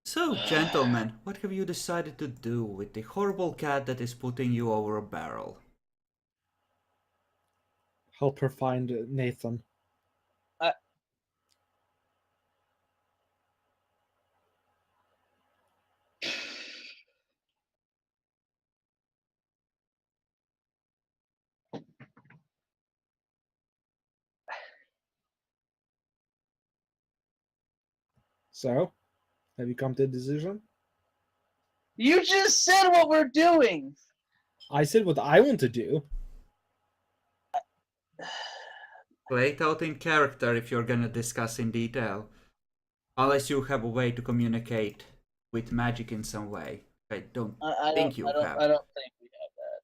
So, gentlemen, what have you decided to do with the horrible cat that is putting you over a barrel? Help her find Nathan. I, So, have you come to a decision? you just said what we're doing. I said what I want to do. Play it out in character if you're gonna discuss in detail. Unless you have a way to communicate with magic in some way. I don't I don't. think you I don't. have. I don't think we have that.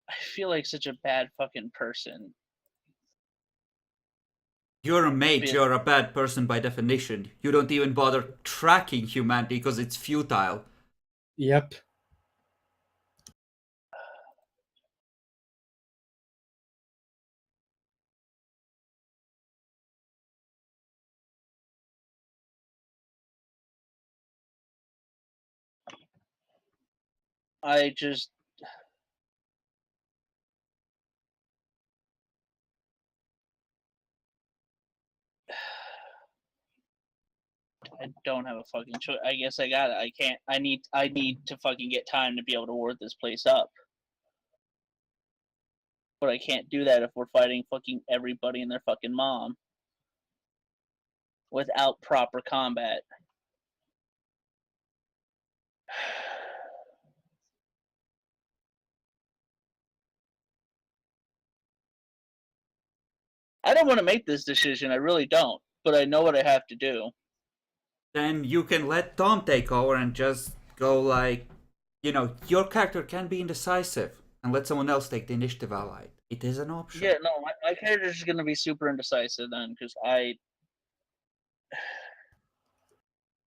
I feel like such a bad fucking person. You're a mage, Yeah. you're a bad person by definition. You don't even bother tracking humanity because it's futile. Yep. I just. I don't have a fucking choice. I guess I got it. I can't. I need to fucking get time to be able to ward this place up. But I can't do that if we're fighting fucking everybody and their fucking mom without proper combat. I don't want to make this decision. I really don't. But I know what I have to do. Then you can let Tom take over and just go like, your character can be indecisive and let someone else take the initiative allied. It is an option. Yeah, no, my character is going to be super indecisive then because I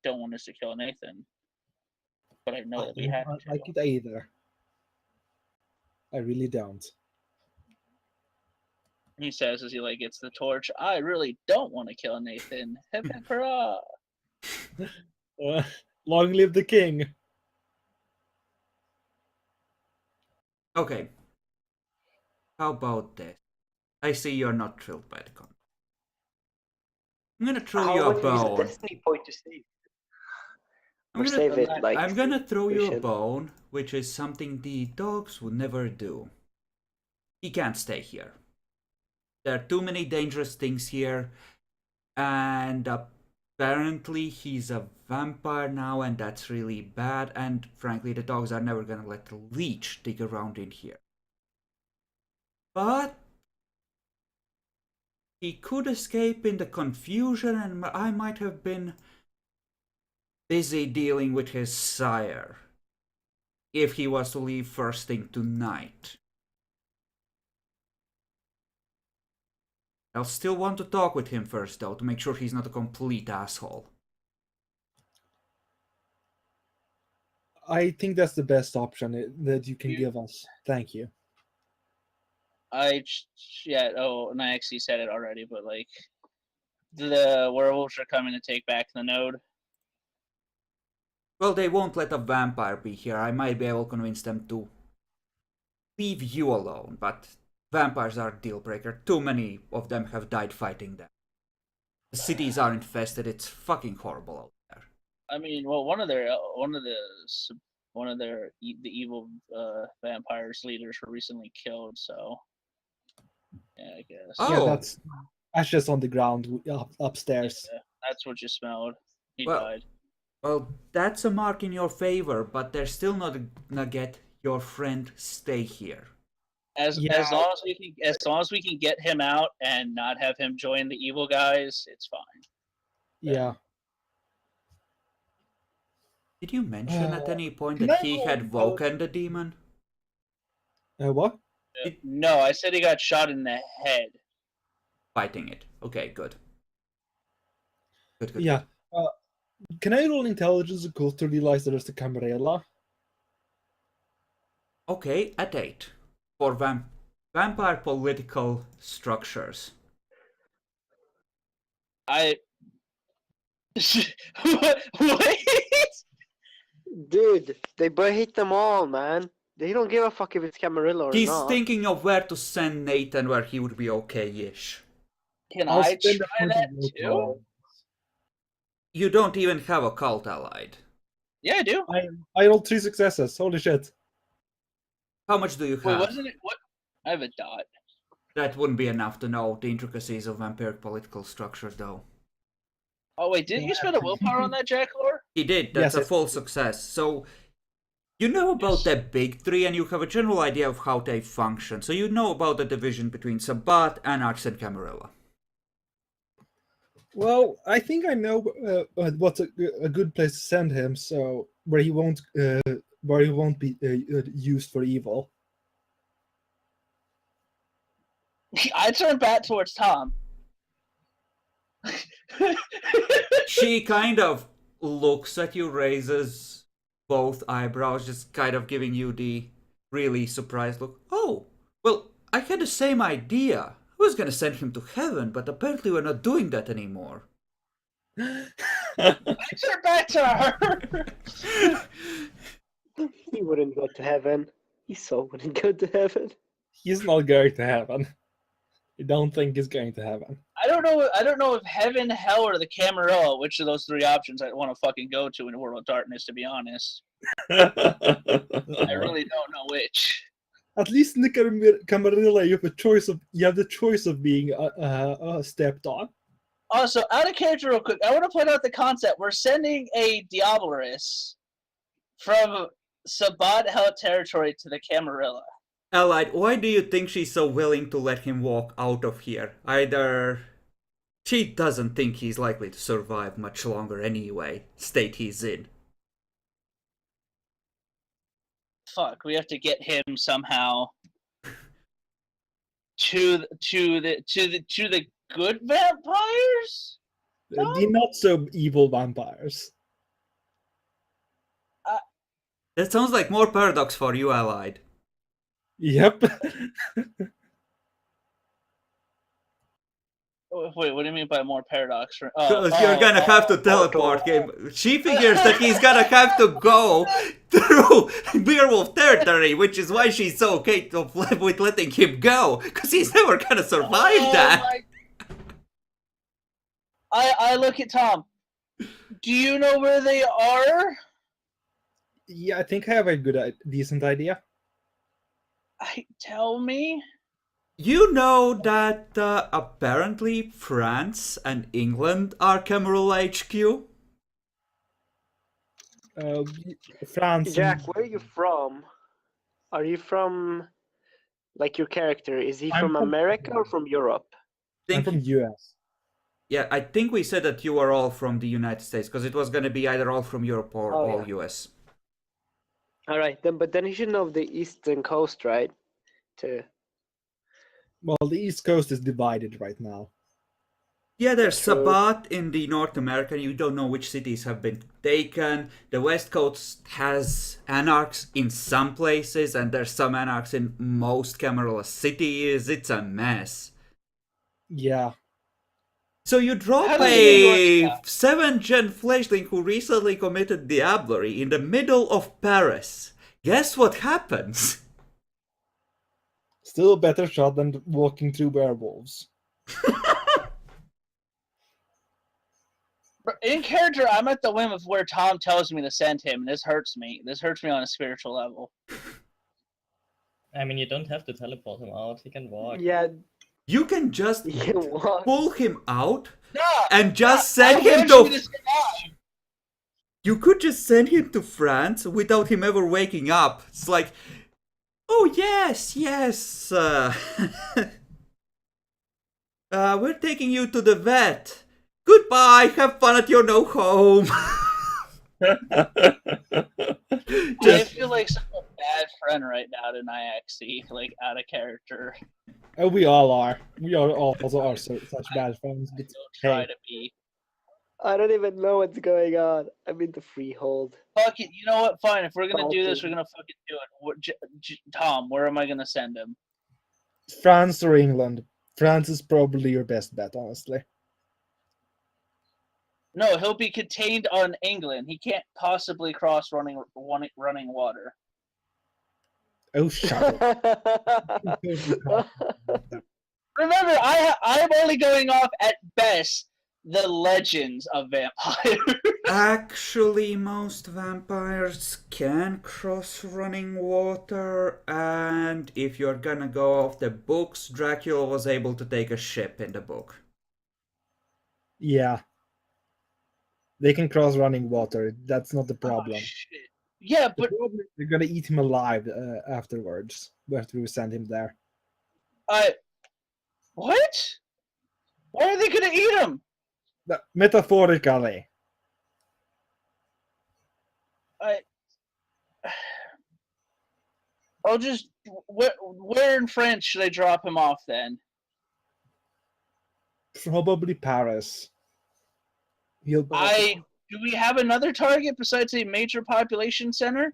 don't want us to kill Nathan. But I know that we have don't to. like it either. I really don't. He says as he like gets the torch, I really don't want to kill Nathan. Hip hip hurrah! Long live the king. Okay. How about this? I see you're not thrilled by the concept. I'm gonna throw you How a would you use a bone. destiny point to save? I'm Or gonna, save it like I'm gonna throw you a situation. bone, which is something the dogs would never do. He can't stay here. There are too many dangerous things here, and apparently he's a vampire now, and that's really bad, and frankly the dogs are never gonna let the leech dig around in here. But he could escape in the confusion, and I might have been busy dealing with his sire if he was to leave first thing tonight. I'll still want to talk with him first, though, to make sure he's not a complete asshole. I think that's the best option that you can give us. Thank you. And I actually said it already, but like the werewolves are coming to take back the node. Well, they won't let a vampire be here. I might be able to convince them to leave you alone, but vampires are a deal breaker. Too many of them have died fighting them. The cities are infested. It's fucking horrible out there. I mean, well, the evil vampires leaders were recently killed, so yeah, I guess. Oh. Yeah, that's ashes on the ground upstairs. Yeah, that's what you smelled. He Well, died. Well, that's a mark in your favor, but they're still not gonna get your friend stay here. As long as we can get him out and not have him join the evil guys, it's fine. Yeah. Did you mention at any point can that I he roll had woken the demon? What? No, I said he got shot in the head. Fighting it. Okay, good. Good. Yeah. Can I roll intelligence occult to realize that there's the Camarilla? Okay, at 8. For vampire political structures. I. What? Dude, they hit them all, man. They don't give a fuck if it's Camarilla or He's not. thinking of where to send Nathan where he would be okay-ish. Can I'll I spend a try point that of too? willpower. You don't even have a cult allied. Yeah, I do. I rolled 3 successes. Holy shit. How much do you Wait, have? wasn't it what? I have a dot. That wouldn't be enough to know the intricacies of vampiric political structure, though. Oh wait, didn't you spend a willpower on that, Jackalor? He did. That's Yes, a full success. So you know about Yes. the big three, and you have a general idea of how they function. So you know about the division between Sabbat, Anarchs, and Camarilla. Well, I think I know what's a good place to send him, so where he won't be used for evil. I turn back towards Tom. She kind of looks at you, raises both eyebrows, just kind of giving you the really surprised look. Oh, well, I had the same idea. I was gonna send him to heaven, but apparently we're not doing that anymore. I turn back to her. He wouldn't go to heaven. He so wouldn't go to heaven. He's not going to heaven. I don't think he's going to heaven. I don't know if heaven, hell, or the Camarilla, which of those three options I want to fucking go to in World of Darkness, to be honest. I really don't know which. At least in the Camarilla, you have the choice of being stepped on. Also, out of character real quick, I want to point out the concept. We're sending a Diablerus from Sabbat Hell territory to the Camarilla. Allied, why do you think she's so willing to let him walk out of here? Either she doesn't think he's likely to survive much longer anyway, state he's in. Fuck, we have to get him somehow to the good vampires? The not so evil vampires. That sounds like more paradox for you, Allied. Yep. Wait, what do you mean by more paradox? Because you're gonna have to teleport him. She figures that he's gonna have to go through Beowulf territory, which is why she's so okay with letting him go. Because he's never gonna survive that. I look at Tom. Do you know where they are? Yeah, I think I have a decent idea. Tell me. You know that apparently France and England are Camarilla HQ? France. Jack, where are you from? Are you from, like your character? Is he I'm from from- America or from Europe? I'm from US. Yeah, I think we said that you are all from the United States, because it was going to be either all from Europe or Oh, all yeah. US. All right, but then you should know the eastern coast, right? Too. Well, the East Coast is divided right now. Yeah, there's True. Sabbat in the North America. You don't know which cities have been taken. The West Coast has anarchs in some places, and there's some anarchs in most Camarilla cities. It's a mess. Yeah. So you drop How does New a York 7th-gen fleshling who recently committed diablerie in the middle of Paris. Guess what happens? Still a better shot than walking through werewolves. In character, I'm at the whim of where Tom tells me to send him, and this hurts me. This hurts me on a spiritual level. I mean, you don't have to teleport him out. He can walk. Yeah, You can just you can walk. pull him out No, and just I send him want you to... to send out. You could just send him to France without him ever waking up. It's like, oh yes, yes. We're taking you to the vet. Goodbye. Have fun at your no home. I feel like such a bad friend right now to Nyaxi, like out of character. We all are. We are also are such bad friends. I But don't try hey, to be. I don't even know what's going on. I'm in the freehold. Fuck it. You know what? Fine. If we're gonna do this, Salty. we're gonna fucking do it. Tom, where am I gonna send him? France or England? France is probably your best bet, honestly. No, he'll be contained on England. He can't possibly cross running water. Oh, shut up. Remember, I'm only going off at best the legends of vampires. Actually, most vampires can cross running water, and if you're gonna go off the books, Dracula was able to take a ship in the book. Yeah. They can cross running water. That's not the problem. Oh, shit. Yeah, The but problem is they're gonna eat him alive afterwards. After we send him there. what? Why are they gonna eat him? Metaphorically. I'll just where in France should I drop him off then? Probably Paris. He'll. Do we have another target besides a major population center?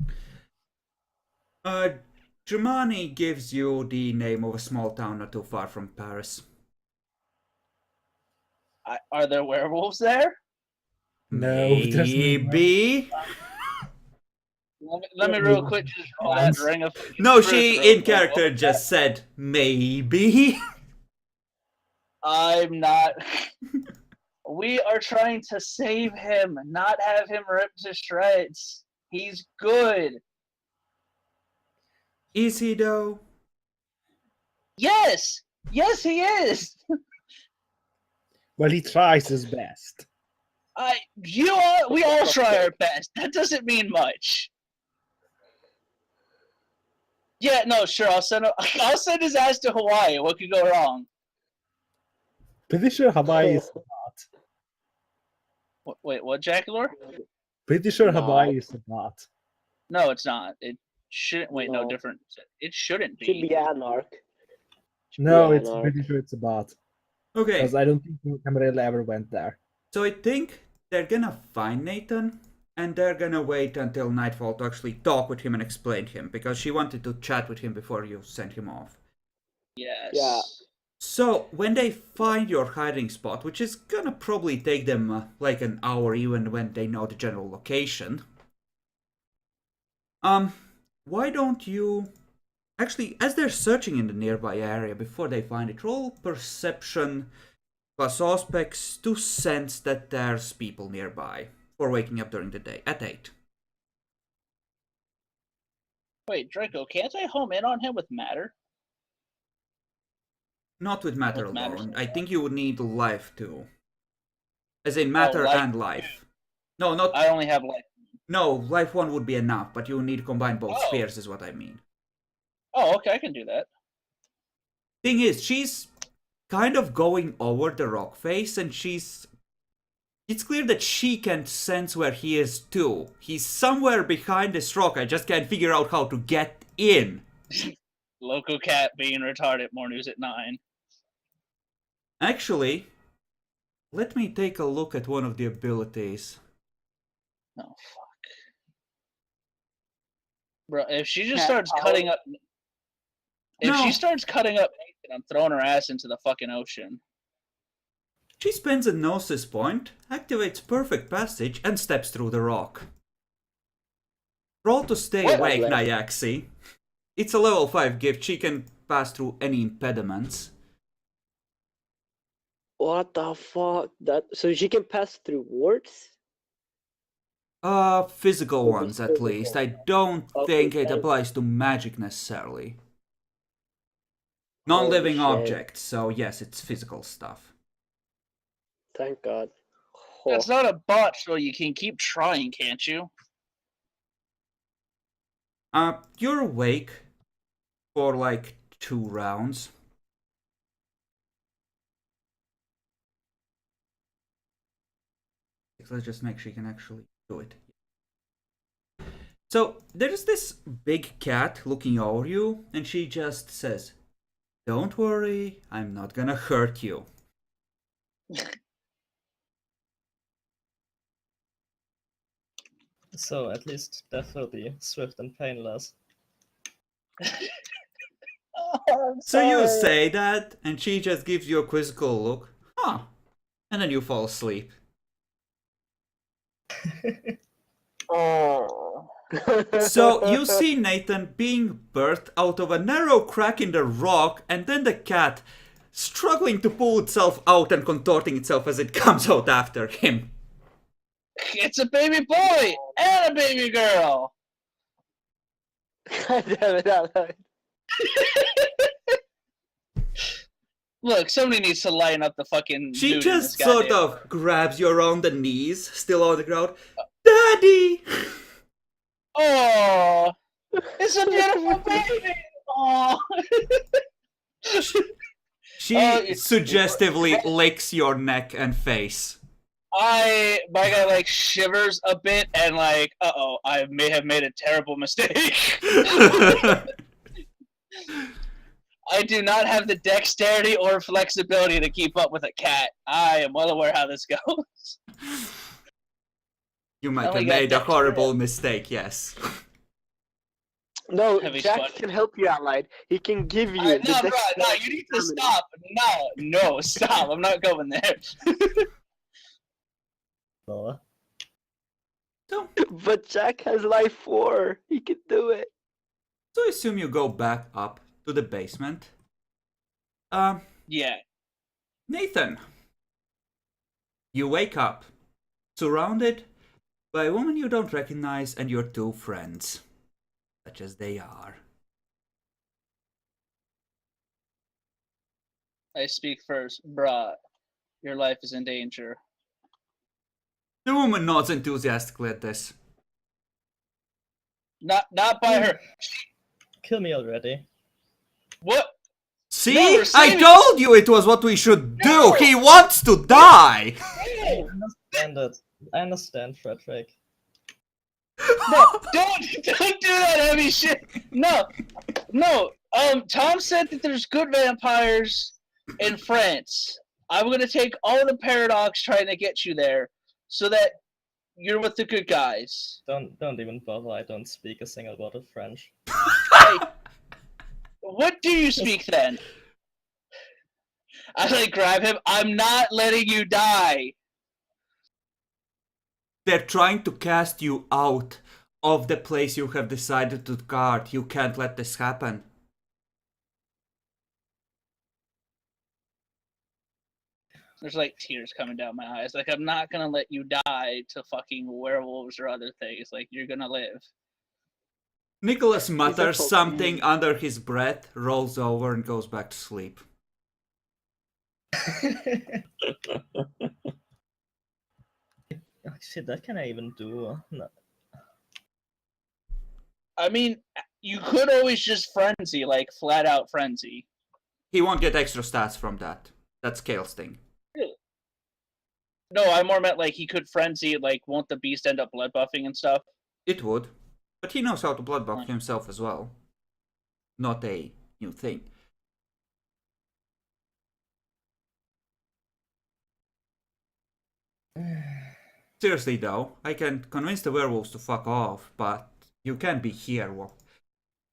Germany gives you the name of a small town not too far from Paris. Are there werewolves there? No, there's no Maybe. Let me real quick just roll that ring of. No, she in character just said maybe. I'm not. We are trying to save him, not have him ripped to shreds. He's good. Is he though? Yes, he is. Well, he tries his best. We all try our best. That doesn't mean much. Yeah, no, sure. I'll send his ass to Hawaii. What could go wrong? Pretty sure Hawaii is Wait, what, Jackalor? Pretty sure No. Hawaii is not. No, it's not. It shouldn't. Wait, no, No. different. It shouldn't Should be. be Anarch. No, Yeah, it's no. pretty sure it's about. Okay, Because I don't think Camarilla ever went there. so I think they're gonna find Nathan, and they're gonna wait until nightfall to actually talk with him and explain to him, because she wanted to chat with him before you sent him off. Yes. Yeah. So, when they find your hiding spot, which is gonna probably take them like an hour even when they know the general location, why don't you... Actually, as they're searching in the nearby area before they find it, roll perception plus aspects to sense that there's people nearby for waking up during the day at 8. Wait, Draco, can't I home in on him with matter? Not with matter With matter. alone. I think you would need life too. As in matter life and life. No, not... I only have life. No, life 1 would be enough, but you need to combine both Oh. spheres is what I mean. Oh, okay, I can do that. Thing is, she's kind of going over the rock face, and she's... It's clear that she can sense where he is too. He's somewhere behind this rock, I just can't figure out how to get in. Local cat being retarded. More news at 9. Actually, let me take a look at one of the abilities. Oh fuck, bro! If she just Cat starts power. cutting up, if No. she starts cutting up Nathan, I'm throwing her ass into the fucking ocean. She spends a Gnosis point, activates Perfect Passage, and steps through the rock. Roll to stay What? awake, Nyaxi. It's a level 5 gift, she can pass through any impediments. What the fuck? That so she can pass through wards? Physical Or ones just at physical? least. I don't Okay, think it then. applies to magic necessarily. Non-living Holy shit. objects, so yes, it's physical stuff. Thank God. That's not a bot, so you can keep trying, can't you? You're awake for like 2 rounds. Let's just make sure you can actually do it. So, there's this big cat looking over you, and she just says, "Don't worry, I'm not gonna hurt you." So at least death will be swift and painless. So you say that, and she just gives you a quizzical look. Huh. And then you fall asleep. Oh. So you see Nathan being birthed out of a narrow crack in the rock, and then the cat struggling to pull itself out and contorting itself as it comes out after him. It's a baby boy and a baby girl. God damn it, Alan. Look, somebody needs to line up the fucking. She dude in just this sort goddamn- of grabs you around the knees, still on the ground. Daddy! Oh, it's a beautiful baby. Oh. She suggestively licks your neck and face. My guy like shivers a bit and like, uh-oh, I may have made a terrible mistake. I do not have the dexterity or flexibility to keep up with a cat. I am well aware how this goes. You might Oh my have God, made a that's horrible mistake, yes. No, Heavy Jack squad. can help you, Allied. He can give you No, the bro, no, you need to stop. No, stop. I'm not going there. So, But Jack has life 4. He can do it. So I assume you go back up to the basement. Yeah. Nathan. You wake up, surrounded by a woman you don't recognize and your 2 friends, such as they are. I speak first. Bruh, your life is in danger. The woman nods enthusiastically at this. Not by her. kill me already. What? See? No, we're I saving- told you it was what we should do! No! He wants to die! I understand it. I understand, Frederick. No, don't do that heavy shit. No. Tom said that there's good vampires in France. I'm gonna take all the paradox trying to get you there, so that you're with the good guys. Don't even bother. I don't speak a single word of French. Hey, what do you speak then? I like grab him. I'm not letting you die. They're trying to cast you out of the place you have decided to guard. You can't let this happen. There's like tears coming down my eyes. Like, I'm not gonna let you die to fucking werewolves or other things. Like, you're gonna live. Nicholas mutters fucking- something under his breath, rolls over, and goes back to sleep. Oh, shit, that can I even do? No. I mean, you could always just frenzy, like flat out frenzy. He won't get extra stats from that. That's Kale's thing. No, I more meant like he could frenzy. Like, won't the beast end up blood buffing and stuff? It would. But he knows how to blood buff Right. himself as well. Not a new thing. Seriously though, I can convince the werewolves to fuck off, but you can't be here. Well,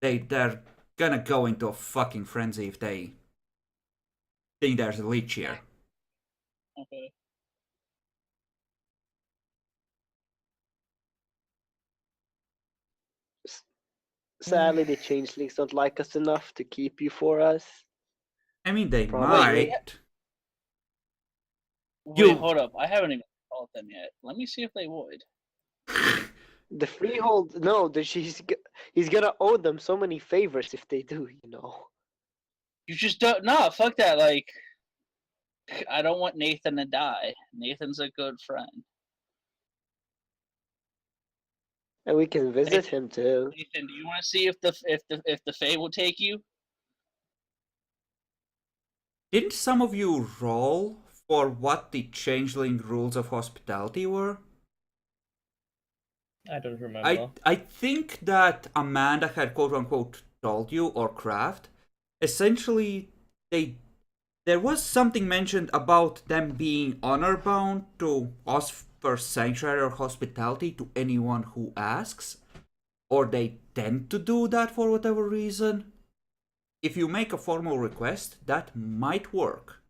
they're gonna go into a fucking frenzy if they think there's a leech here. Okay. Sadly, the changelings don't like us enough to keep you for us. I mean, they Probably. might. Wait, You- hold up. I haven't even called them yet. Let me see if they would. The freehold, no, he's gonna owe them so many favors if they do, you know. You just don't. Nah, fuck that. Like, I don't want Nathan to die. Nathan's a good friend. And we can visit him too. Nathan, do you want to see if the Fae will take you? Didn't some of you roll for what the changeling rules of hospitality were? I don't remember. I think that Amanda had quote unquote told you, or Kraft. Essentially, there was something mentioned about them being honor bound to offer sanctuary or hospitality to anyone who asks, or they tend to do that for whatever reason. If you make a formal request, that might work.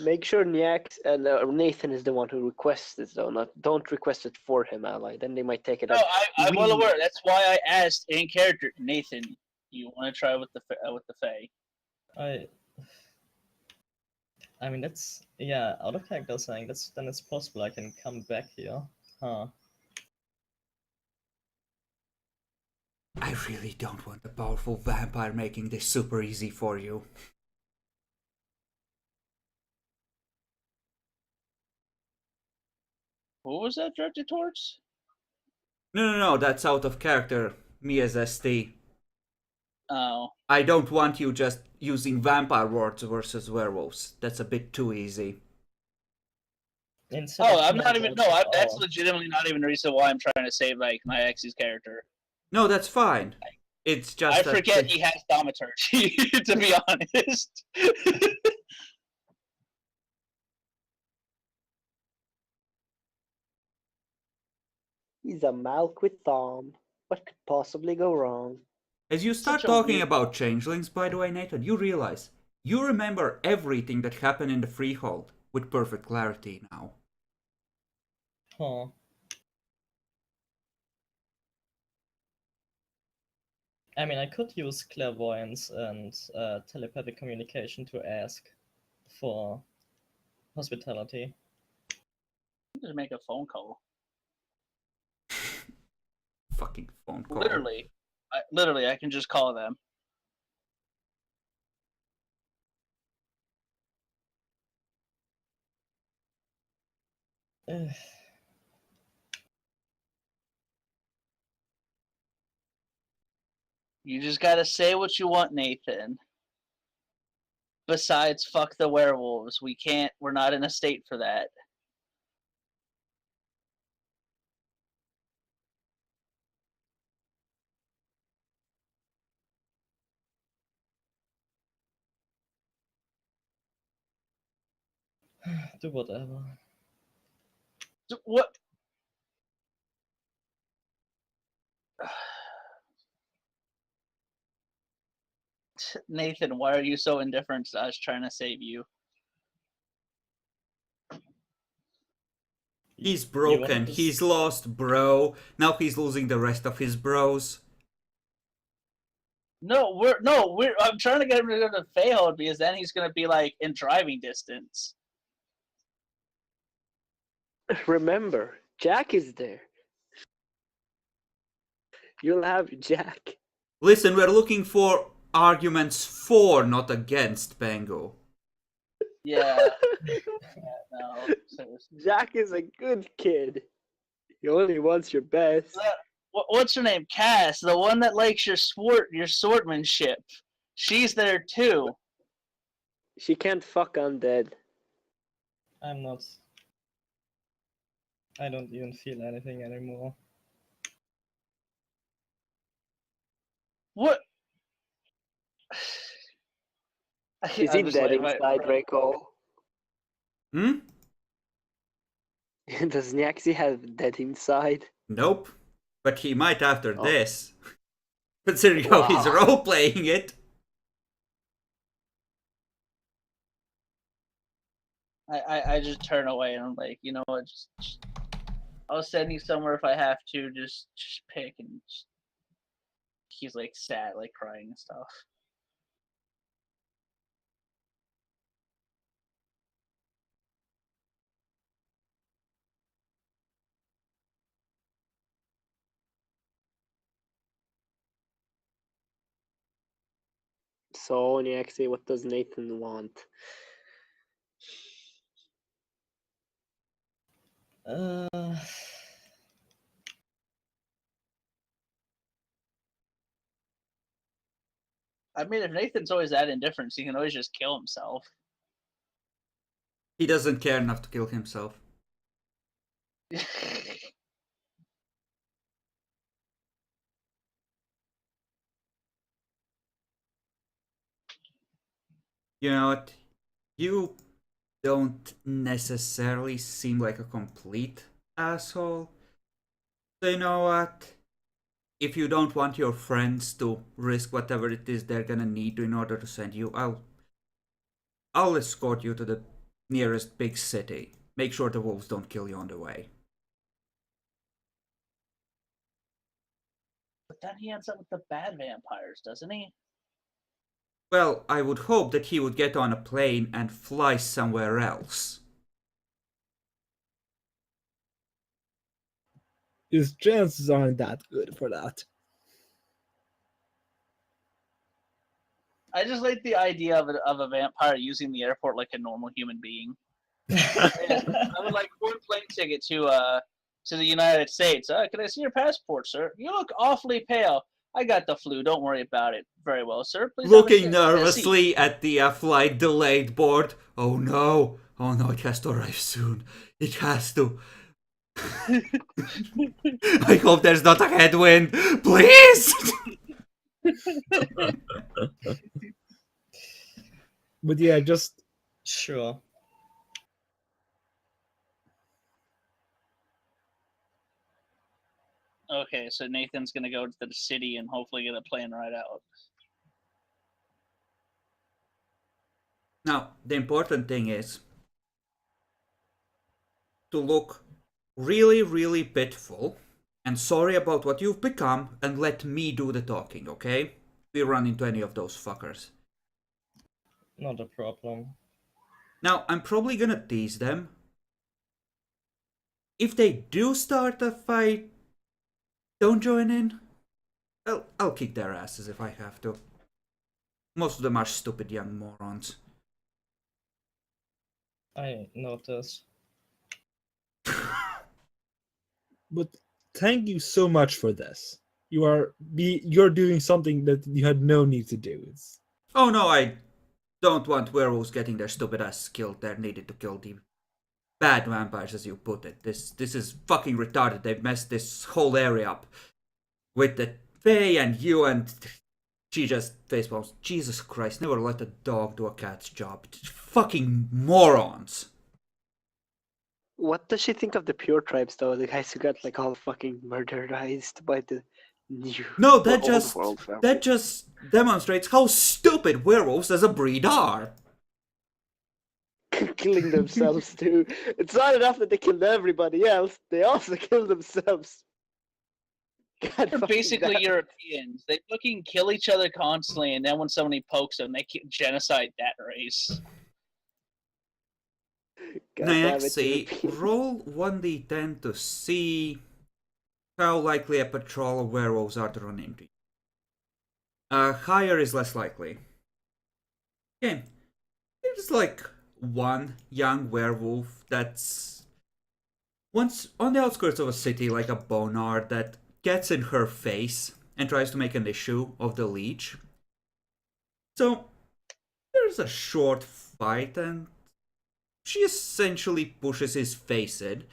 Make sure Nathan is the one who requests it, though. Don't request it for him, ally. Then they might take it No, as I'm well we- aware. That's why I asked in character, Nathan, you want to try with the Fae? I mean, that's, yeah, out of character saying then it's possible I can come back here. Huh. I really don't want a powerful vampire making this super easy for you. Who was that directed towards? No, that's out of character. Me as ST. Oh. I don't want you just using vampire words versus werewolves. That's a bit too easy. Instead Oh, of I'm not even. No, Mage, that's oh, legitimately not even the reason why I'm trying to save like my ex's character. No, that's fine. It's just I that forget he has thaumaturgy, to be honest. He's a Malk with Thom. What could possibly go wrong? As you start Such a talking weird- about changelings, by the way, Nathan, you realize you remember everything that happened in the Freehold with perfect clarity now. huh. I mean, I could use clairvoyance and telepathic communication to ask for hospitality. Just make a phone call. Fucking phone call. Literally, I can just call them. Ugh. You just gotta say what you want, Nathan. Besides, fuck the werewolves. We're not in a state for that. Do whatever. What? Nathan, why are you so indifferent to us trying to save you? He's You broken. wanted to He's lost, bro. Now he's losing the rest of his bros. I'm trying to get him to go to Feyhold because then he's gonna be like in driving distance. Remember, Jack is there. You'll have Jack. Listen, we're looking for arguments for, not against Bango. Yeah. No. Seriously. Jack is a good kid. He only wants your best. What's her name? Cass, the one that likes your swordsmanship. She's there too. She can't fuck undead. I'm not. I don't even feel anything anymore. What? Is he I'm just dead like, inside, Reiko? Hmm? Does Nyaxi have dead inside? Nope. But he might after Oh. this. Considering how he's Wow. role-playing it. I just turn away and I'm like, you know what? Just I'll send you somewhere if I have to. Just pick and he's like sad, like crying and stuff. So, Nyaxi, what does Nathan want? Uh, I mean, if Nathan's always that indifferent, he can always just kill himself. He doesn't care enough to kill himself. You know what? You don't necessarily seem like a complete asshole. So you know what? If you don't want your friends to risk whatever it is they're gonna need in order to send you, I'll escort you to the nearest big city. Make sure the wolves don't kill you on the way. But then he ends up with the bad vampires, doesn't he? Well, I would hope that he would get on a plane and fly somewhere else. His chances aren't that good for that. I just like the idea of a vampire using the airport like a normal human being. I would like one plane ticket to the United States. Can I see your passport, sir? You look awfully pale. I got the flu. Don't worry about it. Very well, sir. Please have a Looking seat. nervously at the flight delayed board. Oh no, it has to arrive soon. It has to. I hope there's not a headwind. Please! But yeah, just Sure. Okay, so Nathan's gonna go to the city and hopefully get a plane ride out. Now, the important thing is to look really, really pitiful and sorry about what you've become and let me do the talking, okay? If we run into any of those fuckers. Not a problem. Now, I'm probably gonna tease them. If they do start a fight, don't join in. I'll kick their asses if I have to. Most of them are stupid young morons. I noticed. but thank you so much for this. You're doing something that you had no need to do. Oh no, I don't want werewolves getting their stupid ass killed. They're needed to kill the bad vampires, as you put it. This is fucking retarded. They've messed this whole area up with the Fae and you, and she just facepalms. Jesus Christ, never let a dog do a cat's job. Fucking morons. What does she think of the pure tribes though? The guys who got like all fucking murderized by the new No, old world family. that just demonstrates how stupid werewolves as a breed are. Killing themselves too. It's not enough that they killed everybody else; they also killed themselves. God, They're fucking basically damn. Europeans. They fucking kill each other constantly, and then when somebody pokes them, they genocide that race. God damn it, Nyaxi, Europeans. roll 1d10 to see how likely a patrol of werewolves are to run into you. Higher is less likely. Okay. There's like one young werewolf that's once on the outskirts of a city, like a bonard, that gets in her face and tries to make an issue of the leech. So there's a short fight, and she essentially pushes his face in,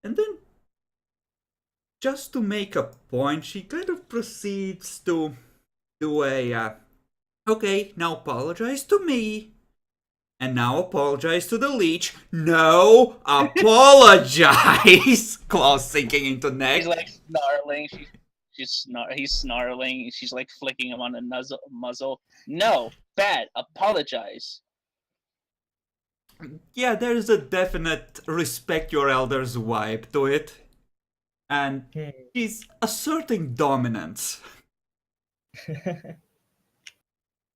and then just to make a point, she kind of proceeds to do a okay, now apologize to me. And now apologize to the leech. No, apologize! Claws sinking into neck. He's like snarling. He's snarling. She's like flicking him on the muzzle. No, bad. Apologize. Yeah, there's a definite respect your elders vibe to it. And he's asserting dominance.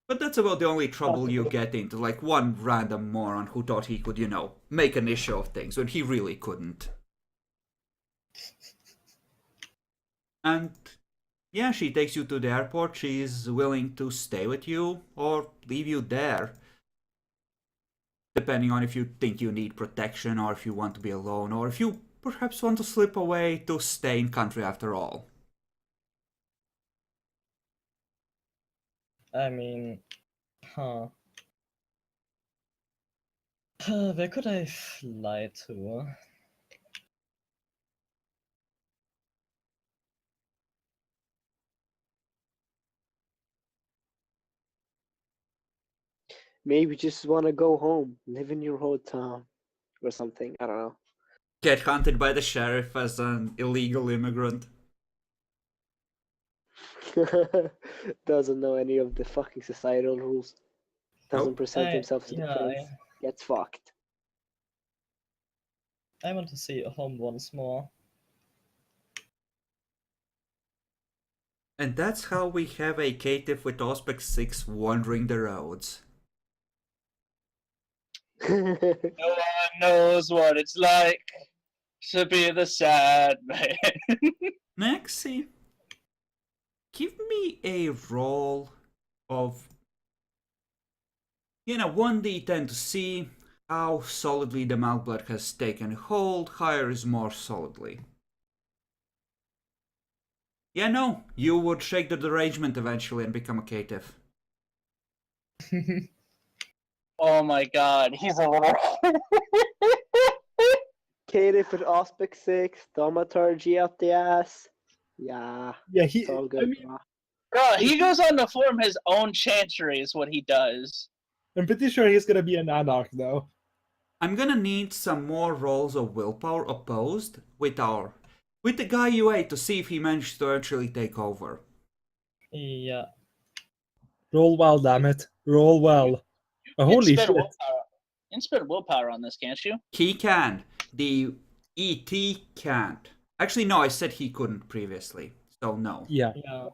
But that's about the only trouble you get into, like one random moron who thought he could, make an issue of things when he really couldn't. And yeah, she takes you to the airport. She's willing to stay with you or leave you there. Depending on if you think you need protection or if you want to be alone or if you perhaps want to slip away to stay in country after all. I mean, huh. Where could I fly to? Maybe just want to go home, live in your hometown, or something. I don't know. Get hunted by the sheriff as an illegal immigrant. Doesn't know any of the fucking societal rules. Doesn't Nope. present himself to the Yeah, police. Gets fucked. I want to see home once more. And that's how we have a caitiff with Aspect 6 wandering the roads. No one knows what it's like to be the sad man. Nexi, give me a roll of 1d10 to see how solidly the Malblood has taken hold. Higher is more solidly. Yeah, no, you would shake the derangement eventually and become a caitiff. Oh my god, he's a little. Katie for Aspect 6, Thaumaturgy up the ass. Yeah, Yeah, it's all good. Bro. Bro, he goes on to form his own chantry, is what he does. I'm pretty sure he's gonna be an anarch though. I'm gonna need some more rolls of willpower opposed with the guy you ate to see if he managed to actually take over. Yeah. Roll well, damn it. Roll well. You Oh, can holy spend shit. willpower. You can spend willpower on this, can't you? He can. The ET can't. Actually, no, I said he couldn't previously. So no. Yeah. Yeah.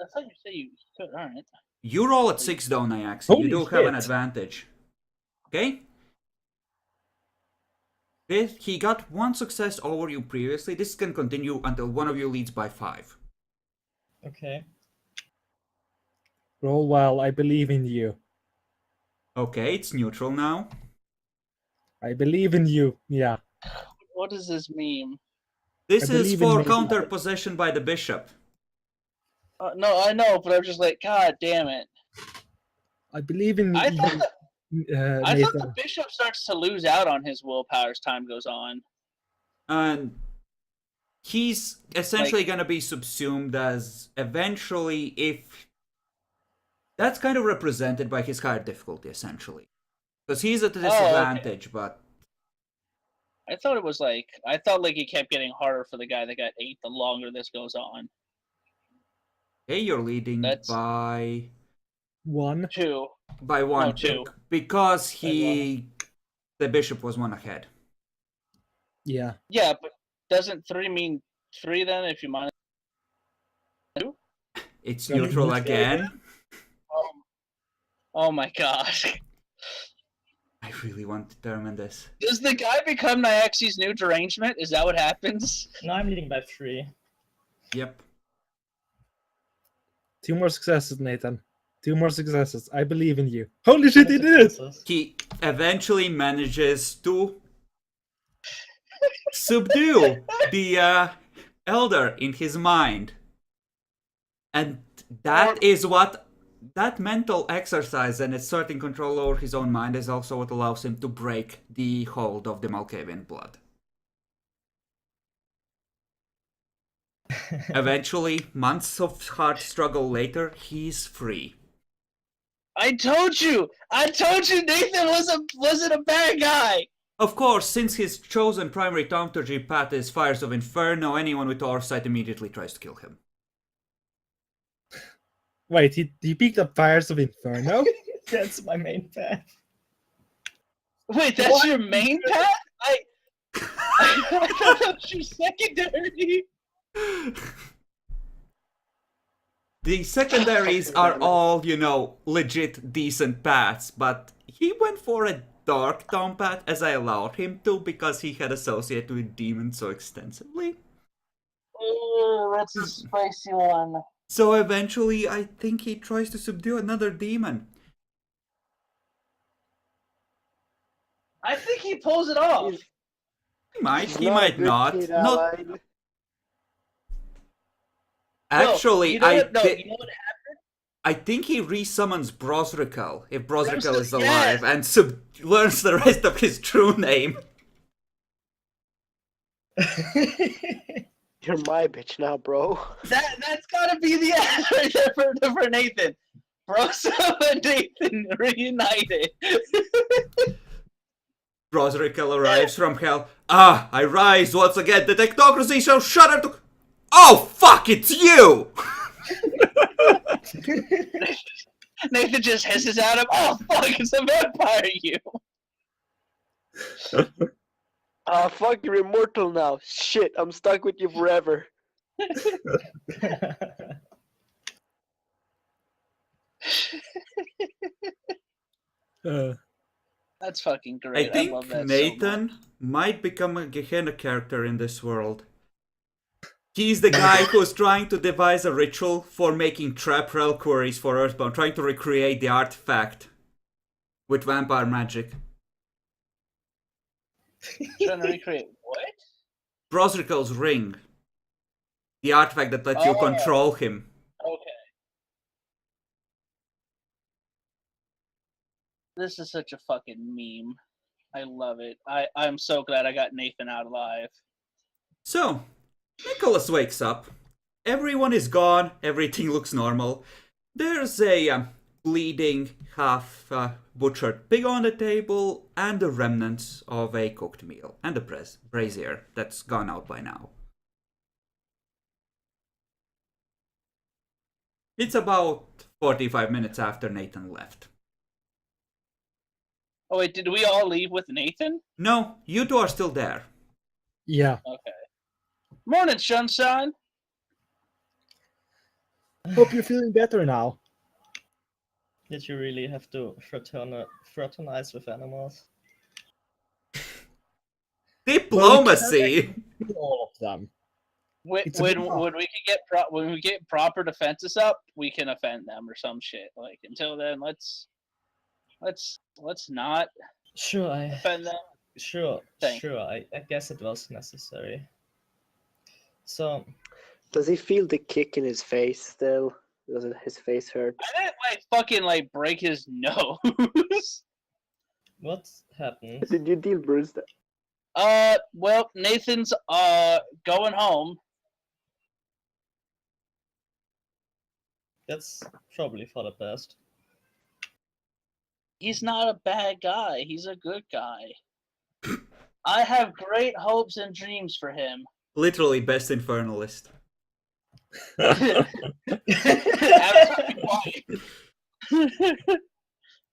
I thought you said you could. Alright. You roll at 6 though, Nyaxi. Holy You do have an shit. advantage. Okay? He got 1 success over you previously. This can continue until one of you leads by 5. Okay. Roll well. I believe in you. Okay, it's neutral now. I believe in you. Yeah. What is this meme? This I is believe in for Mage. counter possession by the bishop. No, I know, but I'm just like, god damn it. I believe in I you, thought I thought the Nathan. bishop starts to lose out on his willpower as time goes on. And he's essentially going to be subsumed as eventually, if that's kind of represented by his higher difficulty, essentially, because he's at a disadvantage. But I thought it was like it kept getting harder for the guy that got 8 the longer this goes on. hey, you're leading That's- by 1. 2. 1 No, 2. because By the bishop was 1 ahead. Yeah. Yeah, but doesn't 3 mean 3 then if you minus 2? It's Gonna be neutral neutral again. Oh my gosh. I really want to determine this. Does the guy become Nyaxi's new derangement? Is that what happens? Now I'm leading by 3. Yep. 2 more successes, Nathan. 2 more successes. I believe in you. Holy shit, he did it! He eventually manages to subdue the elder in his mind. And that is what that mental exercise and asserting control over his own mind is also what allows him to break the hold of the Malkavian blood. Eventually, months of hard struggle later, he's free. I told you Nathan wasn't a bad guy. Of course, since his chosen primary thaumaturgy path is Fires of Inferno, anyone with Orsight immediately tries to kill him. Wait, he picked up Fires of Inferno? That's my main path. Wait, that's your main path? I thought that was your secondary. The secondaries are all, legit decent paths, but he went for a dark town path as I allowed him to because he had associated with demons so extensively. Oh, that's a spicy one. So eventually, I think he tries to subdue another demon. I think he pulls it off. He might, He's he not a might good not. kid, Not Alan. actually, you know what happened? I think he resummons Brosrical if Brosrical Brosrical, is alive and learns the rest of his true name. You're my bitch now, bro. That's gotta be the ad right there for Nathan. Broso and Nathan reunited. Brosrical arrives from hell. Ah, I rise once again. The technocracy shall shudder to... Oh, fuck, it's you! Nathan just hisses at him. Oh fuck, it's a vampire, you. Ah, fuck, you're immortal now. Shit, I'm stuck with you forever. That's fucking I great. I love think that so much. Nathan might become a Gehenna character in this world. He's the guy who's trying to devise a ritual for making trap reliquaries for Earthbound, trying to recreate the artifact with vampire magic. Trying to recreate what? Brosrickel's ring. The artifact that lets you Oh. control him. Okay. This is such a fucking meme. I love it. I'm so glad I got Nathan out alive. So, Nicholas wakes up. Everyone is gone. Everything looks normal. There's a bleeding, half butchered pig on the table, and the remnants of a cooked meal, and a brazier that's gone out by now. It's about 45 minutes after Nathan left. Oh wait, did we all leave with Nathan? No, you two are still there. Yeah. Okay. Morning, Sunshine. Hope you're feeling better now. Did you really have to fraternize with animals? Diplomacy! All of them. When It's a when, bit hard. when we can get when we get proper defenses up, we can offend them or some shit. Like until then, let's not Sure, offend them. Thank I guess it was necessary. So, Does he feel the kick in his face still? Does his face hurt? I didn't fucking break his nose. what happened? Did you deal Bruce that? Well, Nathan's going home. That's probably for the best. He's not a bad guy. He's a good guy. I have great hopes and dreams for him. Literally best infernalist.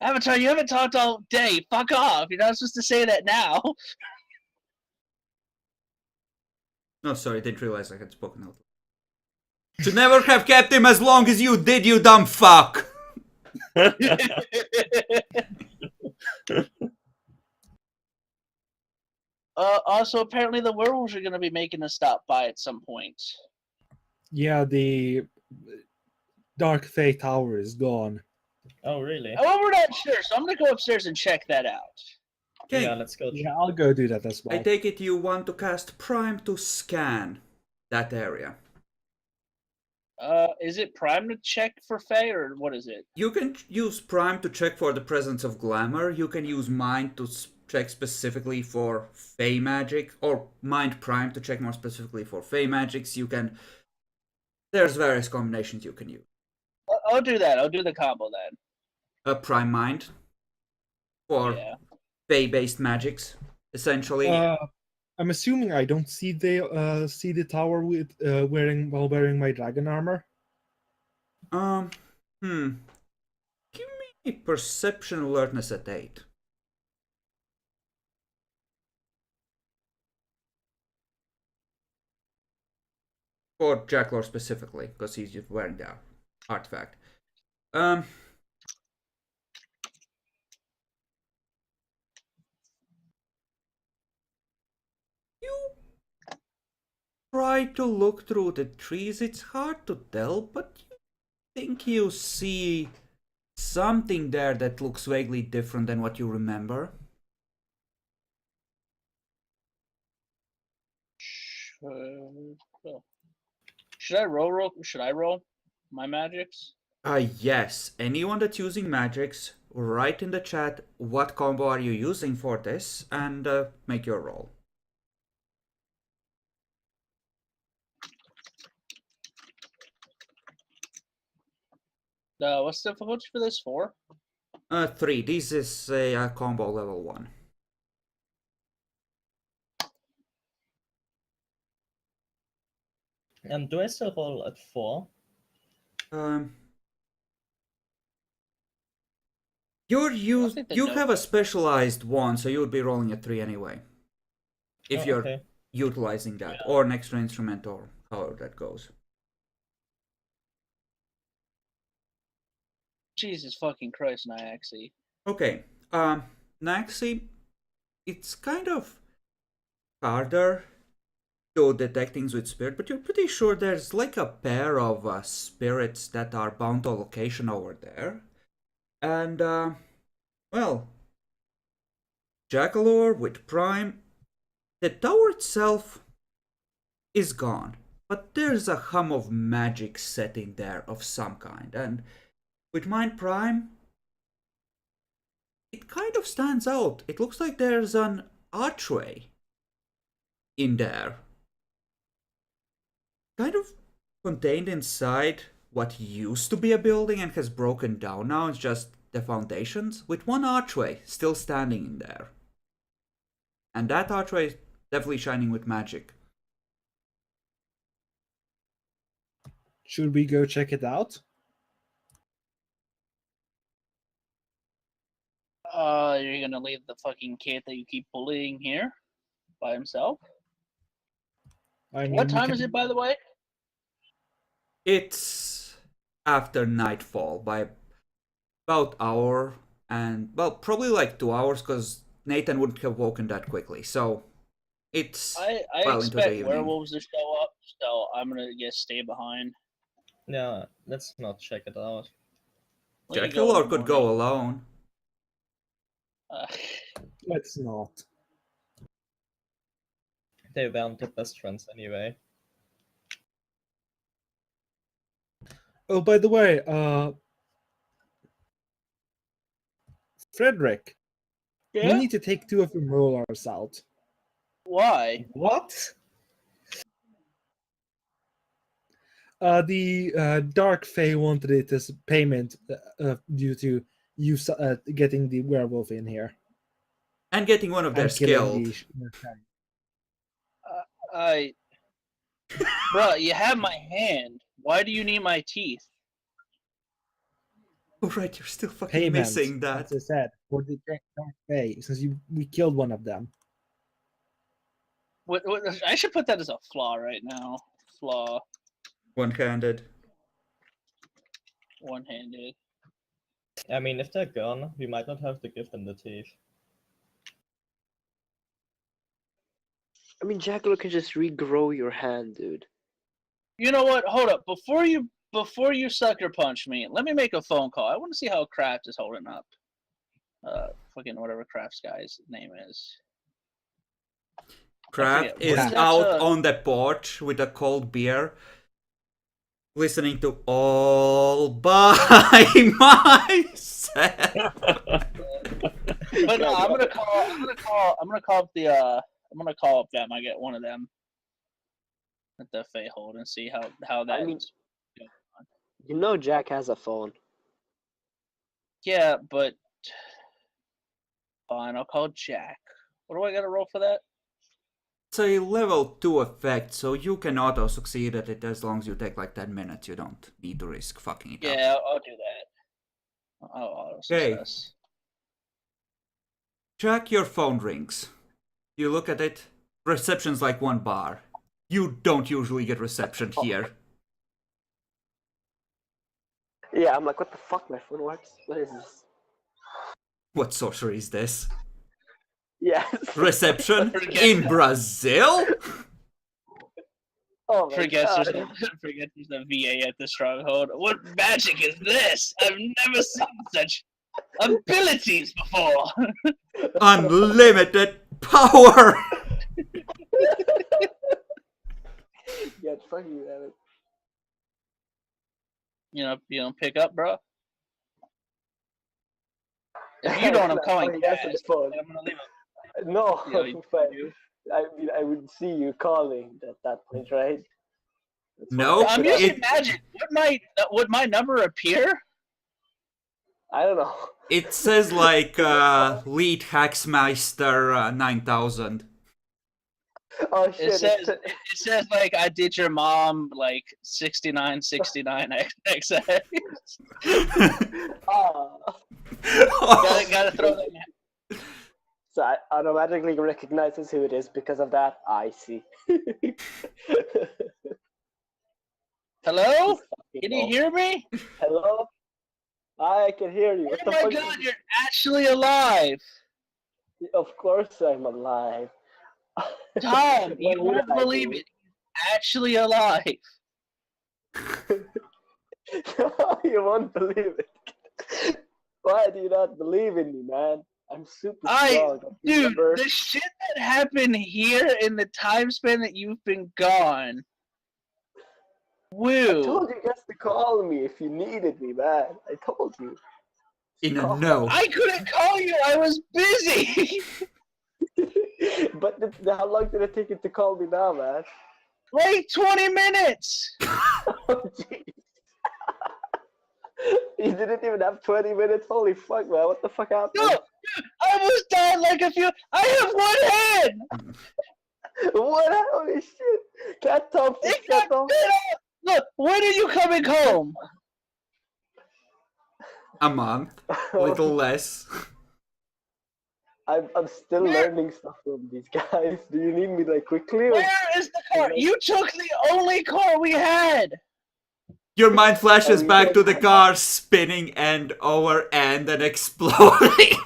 Avatar, you haven't talked all day. Fuck off. You're not supposed to say that now. No, sorry, didn't realize I had spoken out. Should never have kept him as long as you did, you dumb fuck! Also, apparently the werewolves are going to be making a stop by at some point. Yeah, the Dark Fate Tower is gone. Oh, really? Well, we're not sure, so I'm going to go upstairs and check that out. Okay, Yeah, let's go. Yeah, I'll go do that as I well. take it you want to cast Prime to scan that area. Is it Prime to check for Fae, or what is it? You can use Prime to check for the presence of glamour. You can use Mind to check specifically for Fey magic, or Mind Prime to check more specifically for Fey magics. You can. There's various combinations you can use. I'll do that. I'll do the combo then. A Prime Mind for Yeah. Fey-based magics, essentially. I'm assuming I don't see the tower with wearing my dragon armor. Give me perception alertness at 8. For Jacklor specifically, because he's just wearing the artifact. You try to look through the trees. It's hard to tell, but you think you see something there that looks vaguely different than what you remember. Should I roll? Should I roll my magics? Yes. Anyone that's using magics, write in the chat what combo are you using for this, and make your roll. What's the difficulty for this? 4? 3. This is a combo level 1. Do I still roll at 4? You think the you note- have a specialized one, so you would be rolling a 3 anyway. if Oh, you're okay. utilizing that, or next to instrument, or however that goes. Jesus fucking Christ, Nyaxi. Okay, Naxi, it's kind of harder to detect things with spirit, but you're pretty sure there's like a pair of spirits that are bound to a location over there. And, well, Jackalore with Prime, the tower itself is gone, but there's a hum of magic setting there of some kind, and with Mind Prime, it kind of stands out. It looks like there's an archway in there, kind of contained inside what used to be a building and has broken down now. It's just the foundations, with one archway still standing in there. And that archway is definitely shining with magic. Should we go check it out? You're gonna leave the fucking kid that you keep bullying here by himself? I mean, What we time can- is it, by the way? It's after nightfall by about hour, and well, probably like 2 hours, because Nathan wouldn't have woken that quickly. So it's I well into the expect evening. werewolves to show up, so I'm gonna just stay behind. Yeah, let's not check it out. We can go in Jackalore the could go morning. alone. Let's not. They weren't the best friends anyway. Oh, by the way, Frederick, we yeah? need to take 2 of your molars out. Why? What? The Dark Fae wanted it as payment due to you getting the werewolf in here And getting one of and theirs killing killed. I. Bruh, you have my hand. Why do you need my teeth? Oh right, you're still fucking payment. missing that. As I said, for the Dark Fae, since we killed one of them. What, I should put that as a flaw right now. Flaw. One-handed. One-handed. I mean, if they're gone, we might not have to give them the teeth. I mean, Jackalope can just regrow your hand, dude. You know what? Hold up. Before you sucker punch me, let me make a phone call. I want to see how Kraft is holding up. Fucking whatever Kraft's guy's name is. Kraft forget. is What is that, out on the porch with a cold beer, listening to All by Myself. But no, I'm gonna call up them. I get one of them at the Fey hold and see how that. I mean, you know Jack has a phone. Yeah, but fine. I'll call Jack. What do I gotta roll for that? It's a level 2 effect, so you can auto-succeed at it as long as you take like 10 minutes. You don't need to risk fucking it up. Yeah, I'll do that. I'll auto success. Jack, your phone rings. You look at it. Reception's like 1 bar. You don't usually get reception here. Yeah, I'm like, what the fuck? My phone works. What is this? What sorcery is this? Yes. Reception in Brazil? Oh my Forget god. there's a VA at the stronghold. What magic is this? I've never seen such abilities before. Unlimited power! Yeah, fuck you, Evan. You know, pick up, bro. If you don't, I'm calling Oh, yes, Cass. it's phone. I'm gonna leave it. No, Yeah, but you- I mean, I would see you calling at that point, right? That's No, fine. I'm it- using magic. Would my number appear? I don't know. It says like lead Hacksmeister 9000. Oh shit! It says like I did your mom like 6969 XX. Ah, Gotta throw that. So I automatically recognizes who it is because of that. I see. Hello? Just fucking Can you go. hear me? Hello? I can hear you. What Oh the my fuck? god, you're actually alive! Of course I'm alive. Tom, Why you would won't I believe be? it. He's actually alive. No, you won't believe it. Why do you not believe in me, man? I'm super strong. Dude, Remember? the shit that happened here in the time span that you've been gone. I Woo. told you guys to call me if you needed me, man. I told you. In a Call. no. I couldn't call you, I was busy. But how long did it take you to call me now, man? Like 20 minutes. Oh, jeez. You didn't even have 20 minutes? Holy fuck, man. What the fuck happened? No, I almost died like a few. I have one hand. What? Holy shit. Cat Tom, It fix got Cat Tom. bit off. Look, when are you coming home? A month. A little less. I'm still Where- learning stuff from these guys. Do you need me like quickly? Or... Where is the car? You took the only car we had. Your mind flashes Oh, back yeah. to the car spinning end over end and exploding.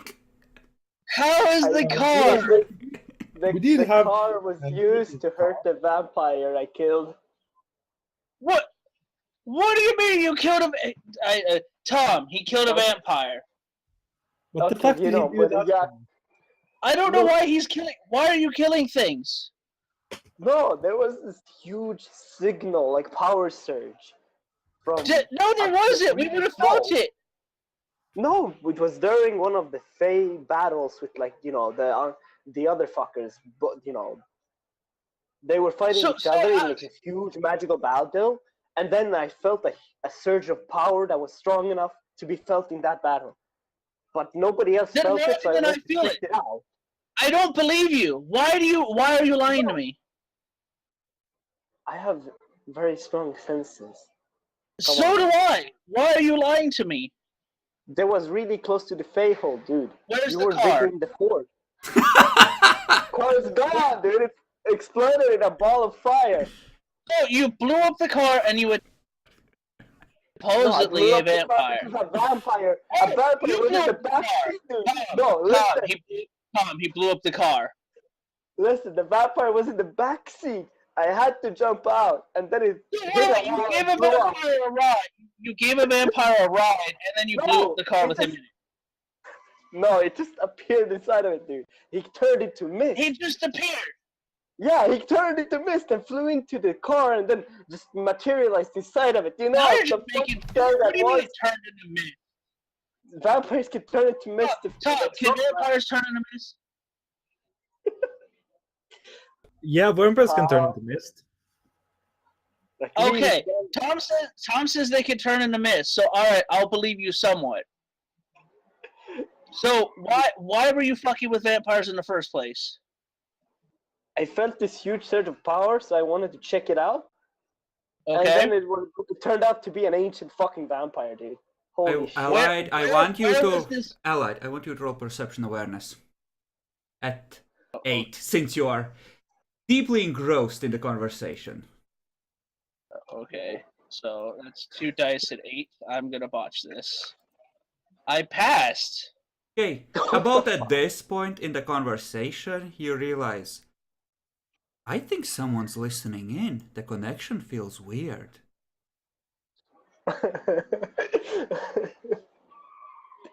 How is the car? We did the have- car was used to hurt the vampire I killed. What? What do you mean you killed him? Tom, he killed a vampire. What the Okay, fuck you did he know, do but that yeah. for? I don't know Look. why he's killing. Why are you killing things? No, there was this huge signal, like power surge. From No, there wasn't. We really would have felt small. it. No, it was during one of the Fey battles with like the other fuckers, but they were fighting each other in like this huge magical battle, and then I felt a surge of power that was strong enough to be felt in that battle, but nobody else Then felt why it, so I didn't I went to feel check it? it out. I don't believe you. Why are you lying to me? I have very strong senses. Come So on. do I. Why are you lying to me? That was really close to the Fey hole, dude. Where's You the were car? digging the fort. Car's gone, dude. It exploded in a ball of fire. No, you blew up the car and you would No, I supposedly blew a up the car vampire. because a vampire. Oh, A vampire you was blew in the up the back car. seat, dude. Tom, No, listen. he blew up the car. Listen, the vampire was in the back seat. I had to jump out, and then it hit a You wall gave a and blew up. vampire a ride. You gave a vampire a ride, and then you blew up the car it within just, minutes. no, it just appeared inside of it, dude. He turned into mist. He just appeared. Yeah, he turned into mist and flew into the car and then just materialized inside of it. You know Now how you're just making. scary What that do you mean was? it turned into mist? Vampires can turn into mist. Tom, can vampires turn into mist? Yeah, vampires can turn into mist. Like, Okay, really, Tom says they can turn into mist. So all right, I'll believe you somewhat. So why were you fucking with vampires in the first place? I felt this huge surge of power, so I wanted to check it out. And Okay. then it turned out to be an ancient fucking vampire, dude. Holy shit. Allied, I Where- want you where to was this- Allied, I want you to roll perception awareness at 8, since you are deeply engrossed in the conversation. Okay, so that's 2 dice at 8. I'm gonna botch this. I passed. Okay, about at this point in the conversation, you realize, I think someone's listening in. The connection feels weird.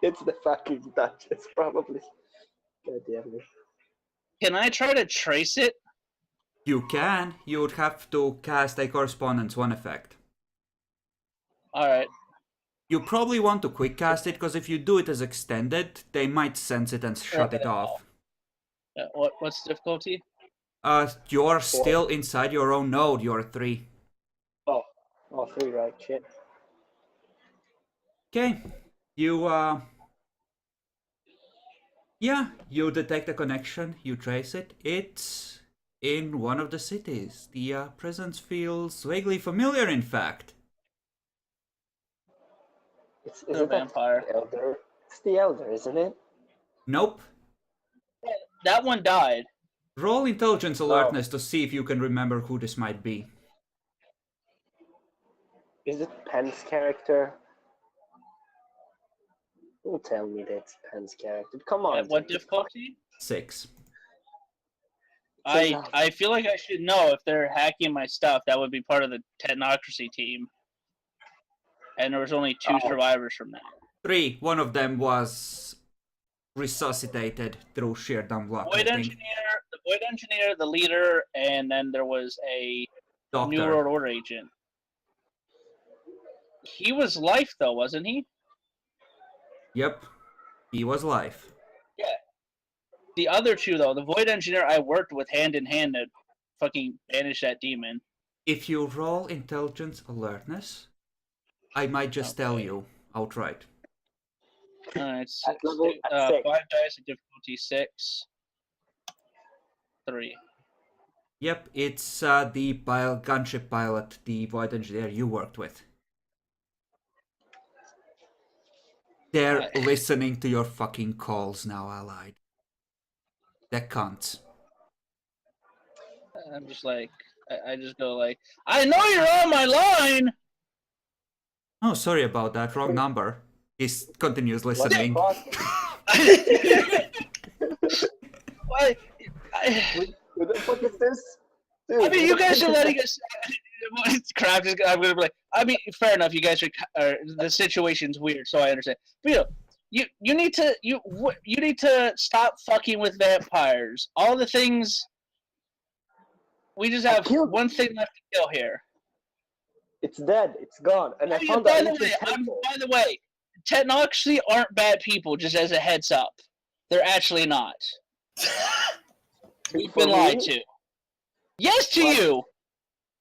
It's the fucking Duchess, probably. God damn it. Can I try to trace it? You can. You would have to cast a correspondence 1 effect. All right. You probably want to quick cast it, because if you do it as extended, they might sense it and shut it off. What's the difficulty? You're still inside your own node. You're 3. Oh, 3, right? Shit. Okay. You, yeah, you detect a connection. You trace it. It's in one of the cities. The presence feels vaguely familiar, in fact. Is it vampire. The Elder? It's the Elder, isn't it? Nope. That one died. Roll intelligence alertness to see if you can remember who this might be. Is it Penn's character? Don't tell me that's Penn's character. Come on. At what James. difficulty? 6. I feel like I should know if they're hacking my stuff. That would be part of the technocracy team. And there was only 2 survivors from that. 3. One of them was resuscitated through sheer dumb luck. The void engineer, the leader, and then there was a New World Order agent. He was life though, wasn't he? Yep. He was life. Yeah. The other 2 though, the void engineer I worked with hand in hand to fucking banish that demon. If you roll intelligence alertness, I might just tell you outright. It's At level- at 5 6. dice at difficulty 6. 3. Yep, it's the gunship pilot, the void engineer you worked with. They're listening to your fucking calls now, Allied. They're cunts. I'm just like, I just go like, I know you're on my line! Oh, sorry about that. Wrong number. He continues listening. What? Why? What the fuck is this? Dude, I mean, you guys are letting us. Crap, I'm gonna be like. I mean, fair enough. You guys are. The situation's weird, so I understand. But you need to you need to stop fucking with vampires. All the things. We just have one thing left to kill here. It's dead. It's gone. And I found by out. the way, technocracy aren't bad people. Just as a heads up, they're actually not. We've been lied to. Yes, to you.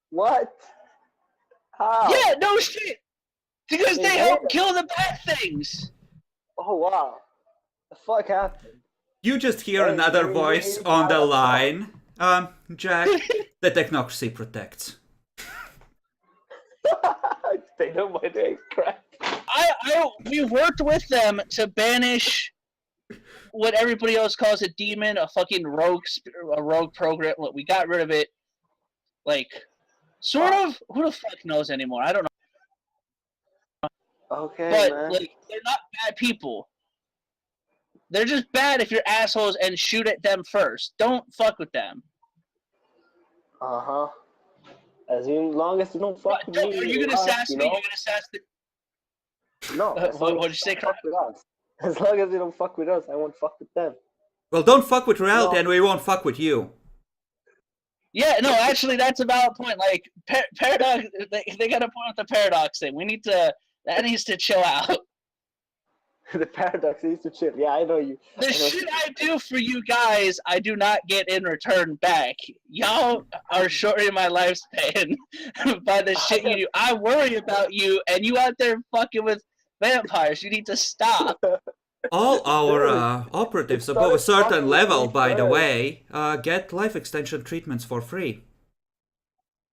What? How? Yeah, no shit. Because they help kill the bad things. Oh wow. The fuck happened? You just hear another voice on the line. Jack, the technocracy protects. They know my name, crap. We worked with them to banish what everybody else calls a demon, a fucking rogue program. We got rid of it. Like, sort of. Who the fuck knows anymore? I don't know. Okay, But man. like, they're not bad people. They're just bad if you're assholes and shoot at them first. Don't fuck with them. Uh-huh. As long as you don't fuck with me. Are you gonna sass me? You're gonna sass the. No. What'd you say, fuck with us. As long as you don't fuck with us, I won't fuck with them. Well, don't fuck with reality and we won't fuck with you. Yeah, no, actually, that's a valid point. Like, paradox, they got a point with the paradox thing. That needs to chill out. The paradox needs to chill. Yeah, I know you. The shit I do for you guys, I do not get in return back. Y'all are shortening my lifespan by the shit you do. I worry about you, and you out there fucking with vampires. You need to stop. All our operatives above a certain level, by the way, get life extension treatments for free.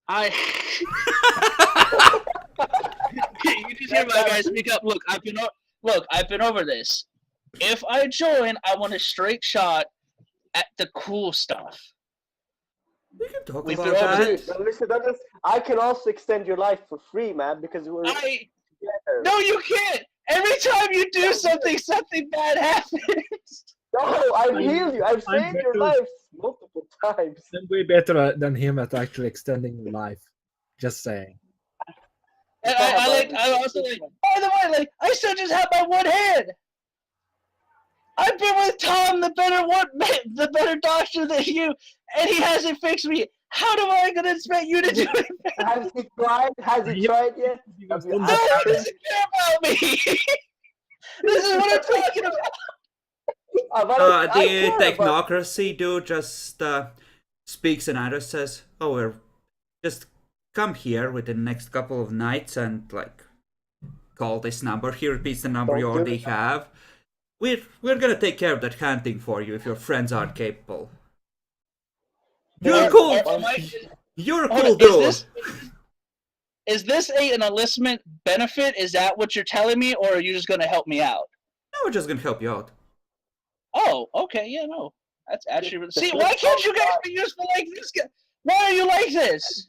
You just hear my guys speak up. Look, I've been over this. If I join, I want a straight shot at the cool stuff. We can talk We've about been over that. Now, listen, Douglas, I can also extend your life for free, man, because we're together. No, you can't. Every time you do something, something bad happens. No, I've healed you. I've saved your better. life multiple times. I'm way better than him at actually extending life. Just saying. And I also like. By the way, like I still just have my one hand. I've been with Tom, the better doctor than you, and he hasn't fixed me. How am I gonna expect you to do it? Has he tried? Has he tried yet? No one doesn't care about me. This is what I'm talking about. The technocracy dude just speaks and either says, "Oh, we're just come here within the next couple of nights and like call this number." He repeats the number you already have. We're gonna take care of that hunting for you if your friends aren't capable. You're cool. You're a cool dude. Is this an enlistment benefit? Is that what you're telling me, or are you just gonna help me out? No, we're just gonna help you out. Oh, okay, yeah, no. That's actually The see. flip Why can't you side- guys be useful like this guy? Why are you like this?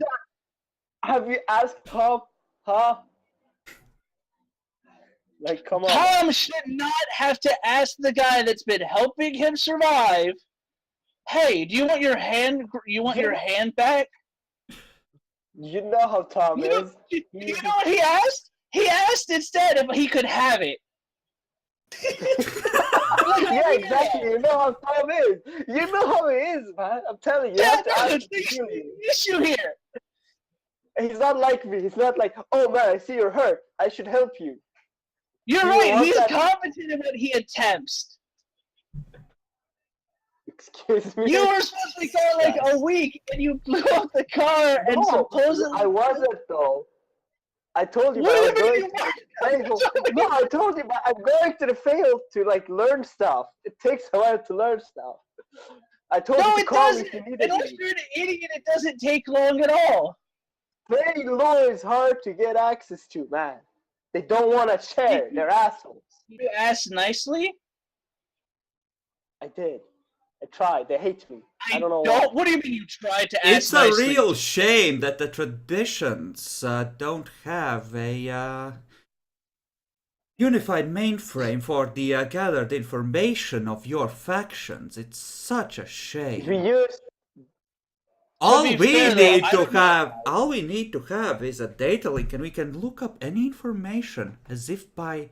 Have you asked Tom? Huh? Like, come on. Tom should not have to ask the guy that's been helping him survive. Hey, do you want your hand? You want your hand back? You know how Tom You know, is. you know what he asked? He asked instead if he could have it. Yeah, exactly. You know how Tom is. You know how he is, man. I'm telling you. You have to ask him to heal you. Issue here. He's not like me. He's not like, oh man, I see you're hurt. I should help you. You're You right. want He's that- competent in what he attempts. Excuse me. You were supposed to be gone like a week, and you blew up the car, and No, supposedly I wasn't though. I told you, What but do I'm you mean going you to the field. No, I told you, but I'm going to the field to like learn stuff. It takes a while to learn stuff. I told No, you to it call me doesn't. if you needed Unless me. you're an idiot, it doesn't take long at all. Fairy lore is hard to get access to, man. They don't want to share. They're assholes. You asked nicely. I did. I tried. They hate me. I don't know why. What do you mean you tried to ask It's a nicely? real shame that the traditions don't have a unified mainframe for the gathered information of your factions. It's such a shame. We use All be we fair, though, need I to don't know. have, all we need to have is a data link, and we can look up any information as if by,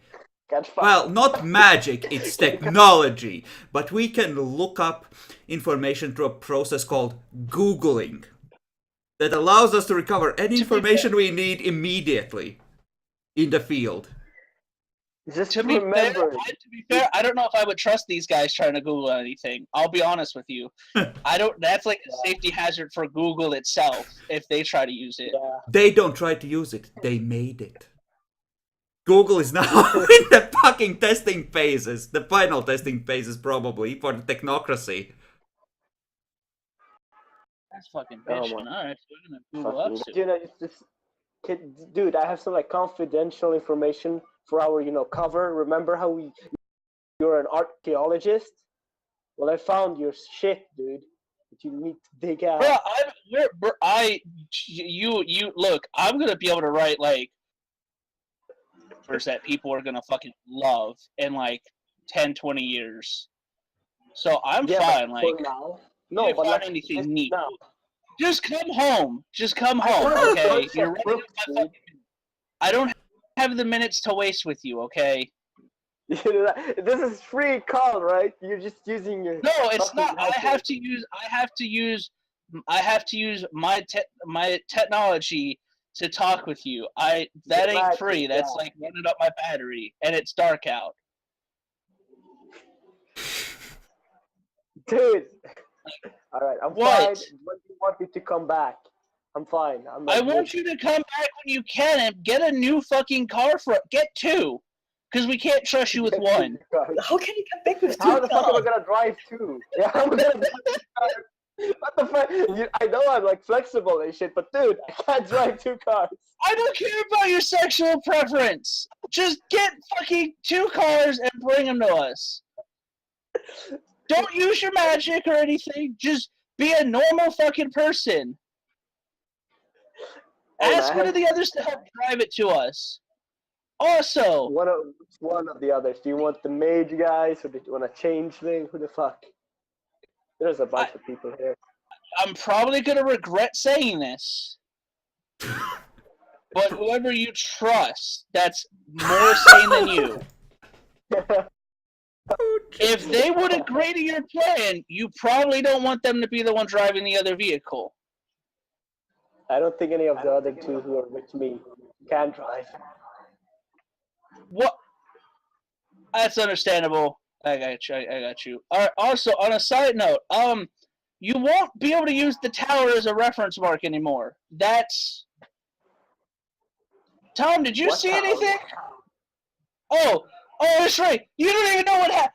catch fire. well, not magic, it's technology, but we can look up information through a process called Googling that allows us to recover any information we need immediately in the field. Just To be remember. fair, I don't know if I would trust these guys trying to Google anything. I'll be honest with you. I don't. That's like a safety hazard for Google itself if they try to use it. Yeah. They don't try to use it, they made it. Google is now in the fucking testing phases, the final testing phases probably, for the technocracy. That's fucking Oh bitch. my- Alright, so we're gonna Google Fucking, up soon. you know, it's just, dude, I have some like confidential information for our, cover. Remember how you're an archaeologist? Well, I found your shit, dude. That you need to dig out. You look. I'm gonna be able to write like words that people are gonna fucking love in like 10, 20 years. So I'm Yeah, fine. but Like, for now. no, No, you but find like anything just neat. now. Just come home. Just come I home. don't Okay. have You're books, running up my dude. fucking. I don't have the minutes to waste with you. Okay. This is free call, right? You're just using your. No, it's fucking not. I headset. have to use my technology to talk with you. That ain't Exactly, free. That's yeah. like running up my battery, and it's dark out. Dude. All right, I'm What? fine. When do you want me to come back? I'm fine. I'm I like, want you to come back when you can and get a new fucking car for. Get two, because we can't trust you with one. How can you come back with How two the fuck am I cars? gonna drive two? Yeah, I'm gonna drive two cars. What the fuck? I know I'm like flexible and shit, but dude, I can't drive two cars. I don't care about your sexual preference. Just get fucking two cars and bring them to us. Don't use your magic or anything. Just be a normal fucking person. Hey, Ask man. one of the others to help drive it to us. Also, Which one of the others? Do you want the mage guys or do you want a changeling? Who the fuck? There's a bunch of people here. I'm probably gonna regret saying this, but whoever you trust, that's more sane than you. If they would agree to your plan, you probably don't want them to be the one driving the other vehicle. I don't think any of the other two who are with me can drive. What? That's understandable. I got you. I got you. Also, on a side note, you won't be able to use the tower as a reference mark anymore. That's. Tom, did you What see tower? anything? Oh, that's right. You don't even know what happened.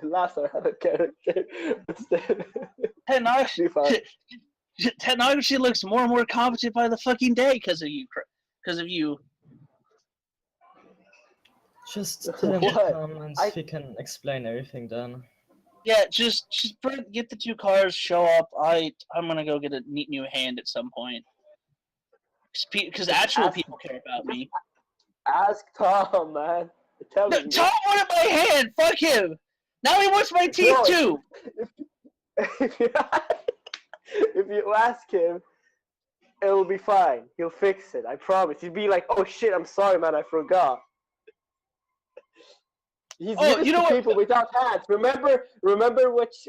The last one had a character. Technology, Be fine. technology looks more and more competent by the fucking day because of you. Because of you. Just tell him to What? come and I- he can explain everything then. Yeah, just get the 2 cars, show up. I'm gonna go get a neat new hand at some point. Because actual ask- people care about me. Ask Tom, man. I'm telling No, you. Tom wanted my hand. Fuck him. Now he wants my teeth No, too. if you ask him, it will be fine. He'll fix it. I promise. He'll be like, "Oh shit, I'm sorry, man. I forgot." He's Oh, used you know to what? people without hands. Remember which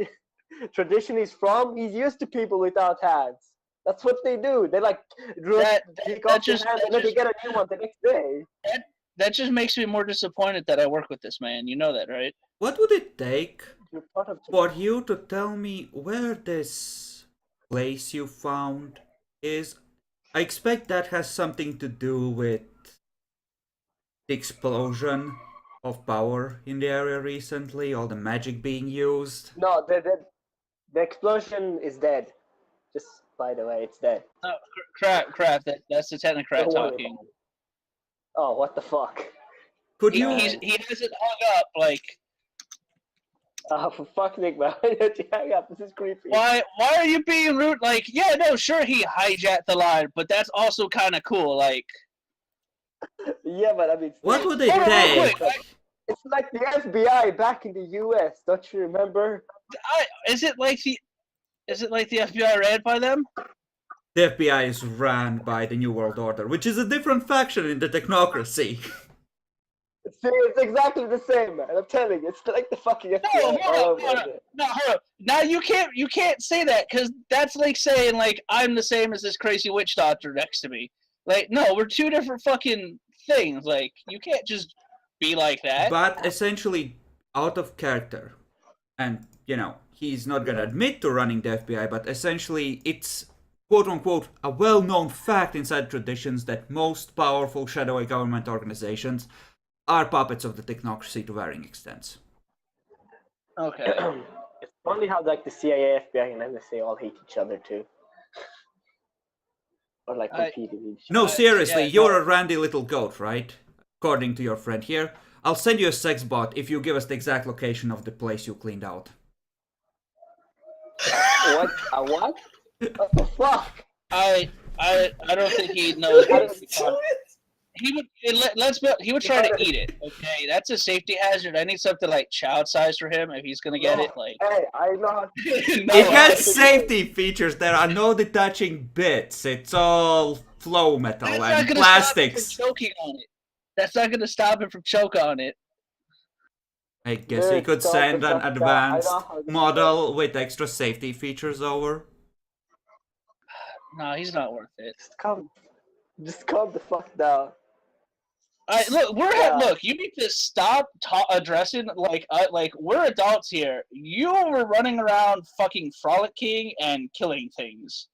tradition he's from? He's used to people without hands. That's what they do. They like take off their hands and then they get a new one the next day. That just makes me more disappointed that I work with this man. You know that, right? What would it take You're part of for you to tell me where this place you found is? I expect that has something to do with the explosion of power in the area recently, all the magic being used. No, the explosion is dead. Just by the way, it's dead. Crap. That's the technocrat Don't worry talking. about it. Oh, what the fuck? Could He you? he hasn't hung up. Like, Oh, for fuck's sake, man. Hang up. This is creepy. why are you being rude? Like, yeah, no, sure, he hijacked the line, but that's also kind of cool. Like, Yeah, but I mean, What would it Hold on real take? quick. it's like the FBI back in the U.S. Don't you remember? is it like the FBI ran by them? The FBI is ran by the New World Order, which is a different faction in the technocracy. See, it's exactly the same, man. I'm telling you, it's like the fucking FBI. Hold all up, over hold up. again. No, hold up. Now you can't say that because that's like saying like I'm the same as this crazy witch doctor next to me. Like, no, we're 2 different fucking things. Like, you can't just be like that. But essentially, out of character. And, you know, he's not gonna admit to running the FBI, but essentially it's quote unquote a well known fact inside traditions that most powerful shadowy government organizations are puppets of the technocracy to varying extents. Okay. It's funny how like the CIA, FBI, and NSA all hate each other too, or like compete with each other. No, seriously, yeah, you're no. a randy little goat, right? According to your friend here. I'll send you a sex bot if you give us the exact location of the place you cleaned out. What? A what? What the fuck? I don't think he knows. He would he would try to eat it. Okay, that's a safety hazard. I need something like child size for him if he's gonna get it. Like, Hey, I know. no, It has safety features. There are no detaching bits. It's all flow metal that's not and gonna plastics. stop him from choking on it. That's not gonna stop him from choking on it. I guess we Dude, could stop send it, an stop it. advanced I know how this model with extra safety features over. No, he's not worth it. Just calm the fuck down. Look, Yeah. look. You need to stop addressing like we're adults here. You were running around fucking frolicking and killing things.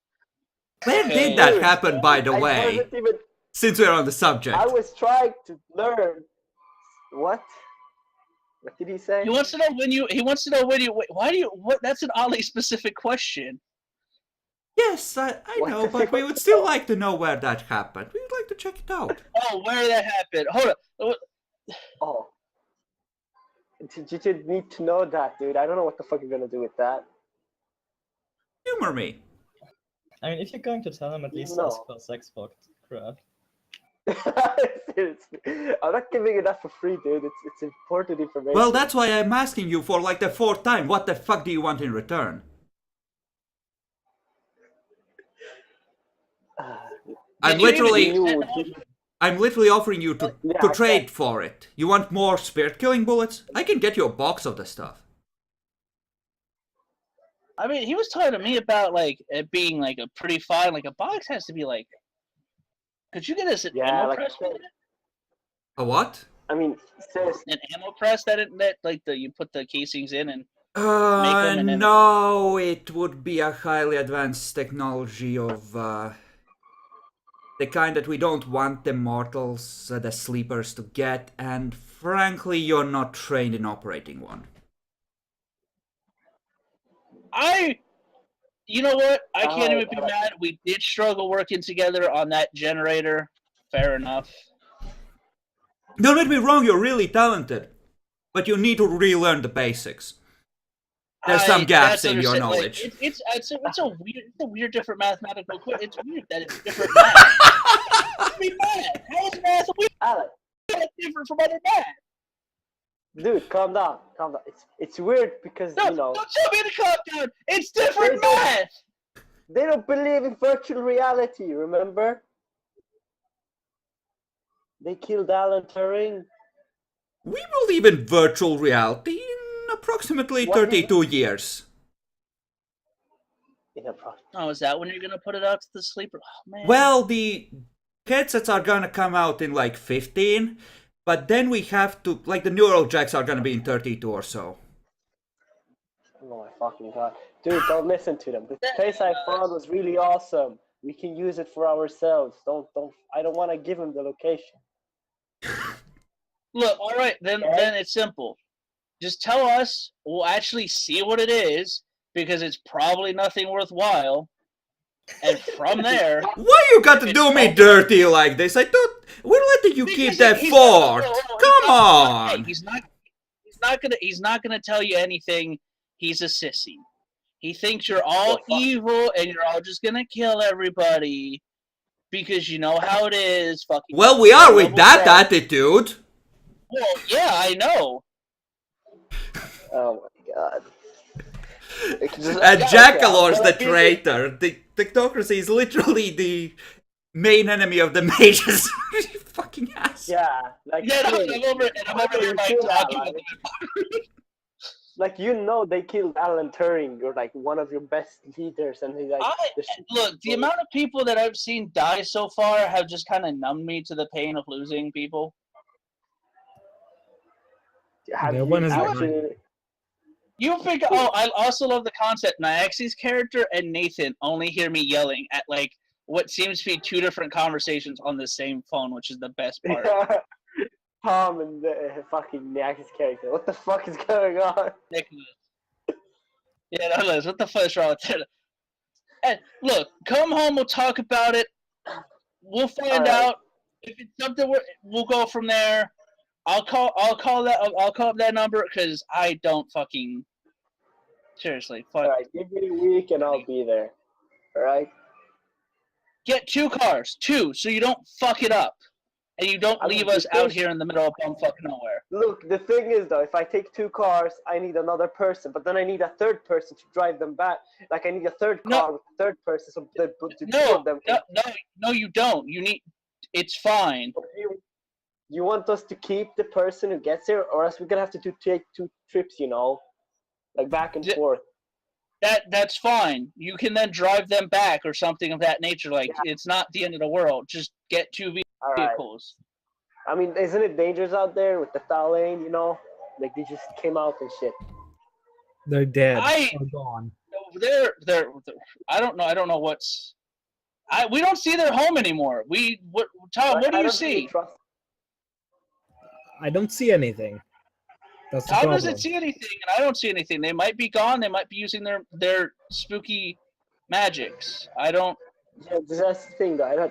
Where Okay. did that Dude, happen, by the I way? wasn't even. Since we're on the subject. I was trying to learn. What? What did he say? He wants to know when you. He wants to know when you. Why do you? What? That's an oddly specific question. Yes, I What know, does he but we want would to still know? like to know where that happened. We would like to check it out. Oh, where did that happen? Hold on. Oh. You did need to know that, dude. I don't know what the fuck you're gonna do with that. Humor me. I mean, if you're going to tell him, at least No. ask for sex bot. Crap. Seriously, I'm not giving it up for free, dude. It's important information. Well, that's why I'm asking you for like the 4th time. What the fuck do you want in return? I'm Did you even literally, use that? I'm literally offering you to Yeah, I trade for it. You want more spirit killing bullets? I can get you a box of the stuff. I mean, he was talking to me about like it being like a pretty fine. Like a box has to be like. Could you get us an Yeah, ammo like press? with it? A what? I mean, seriously. An ammo press that like you put the casings in and. them and then- No, it would be a highly advanced technology of the kind that we don't want the mortals, the sleepers to get, and frankly, you're not trained in operating one. You know what? I can't even be mad. We did struggle working together on that generator. Fair enough. Don't get me wrong, you're really talented, but you need to relearn the basics. There's some gaps that's in your understand- like, knowledge. it's a weird different mathematical equation. It's weird that it's different math. How is math? How is math weird? Alex, That's different from other math. dude, calm down, calm down. It's weird because No, you know don't tell me to calm down. It's different They don't- math. they don't believe in virtual reality. Remember? They killed Alan Turing. We believe in virtual reality in approximately What 32 years. In a pro- Oh, is that when you're gonna put it out to the sleeper? Oh man. Well, the headsets are gonna come out in like 15, but then we have to, like, the neural jacks are gonna be in 32 or so. Oh my fucking god. Dude, don't listen to them. The place I found was really awesome. We can use it for ourselves. Don't I don't wanna give him the location. Look, all right, then it's simple. Just tell us. We'll actually see what it is because it's probably nothing worthwhile. And from there, Why you got to do me dirty like this? I thought we're letting you keep that fort. Come on. He's not gonna tell you anything. He's a sissy. He thinks you're all evil and you're all just gonna kill everybody because you know how it is. Fucking. Well, we are with that attitude. Well, yeah, I know. Oh my god. And Jackalor's the traitor. The technocracy is literally the main enemy of the mages. Fucking ass. Yeah, like Yeah, I'm over here like talking with like you know they killed Alan Turing. You're like one of your best leaders, and he's like Look, the amount of people that I've seen die so far have just kind of numbed me to the pain of losing people. have No you one has actually, You think? Oh, I also love the concept. Nyaxi's character and Nathan only hear me yelling at like what seems to be two different conversations on the same phone, which is the best part. Tom and the fucking Nyax's character. What the fuck is going on? Nicholas. Yeah, Nicholas, what the fuck is wrong with that? And look, come home. We'll talk about it. We'll find Alright. out if it's something. We'll go from there. I'll call up that number because I don't fucking seriously. Fuck. Alright, give me a week and I'll be there. Alright? Get 2 cars, 2, so you don't fuck it up, and you don't I mean, leave us the out thing- here in the middle of bumfuck nowhere. Look, the thing is though, if I take 2 cars, I need another person, but then I need a third person to drive them back. Like I need a third No. car with a third person, so the two No, of them can. no, you don't. You need. It's fine. You want us to keep the person who gets here, or else we're gonna have to take 2 trips, you know, like back and Yeah. forth. That's fine. You can then drive them back or something of that nature. Like it's not the end of the world. Just get 2 All right. vehicles. I mean, isn't it dangerous out there with the foul lane? You know, like they just came out and shit. They're dead. I- They're gone. They're. I don't know. I don't know what's. We don't see their home anymore. Tom, Like, what do I you don't see? really trust- I don't see anything. That's the Tom problem. doesn't see anything, and I don't see anything. They might be gone. They might be using their spooky magics. I don't. Yeah, that's the thing, though.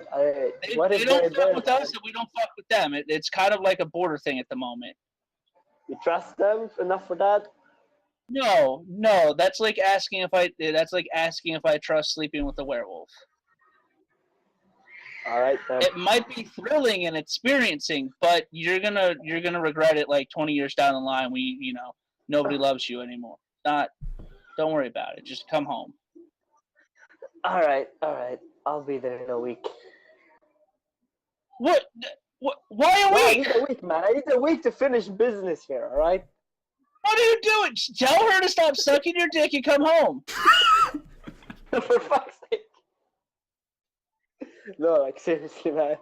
They, What they if don't they're fuck there? with us, and we don't fuck with them. It's kind of like a border thing at the moment. You trust them enough for that? No, that's like asking if I trust sleeping with a werewolf. All right, then. It might be thrilling and experiencing, but you're gonna regret it like 20 years down the line. Nobody loves you anymore. Don't worry about it. Just come home. All right. I'll be there in a week. What? Why a No, I week? need a week, man. I need a week to finish business here. All right. What are you doing? Tell her to stop sucking your dick and come home. For fuck's sake. No, like seriously, man.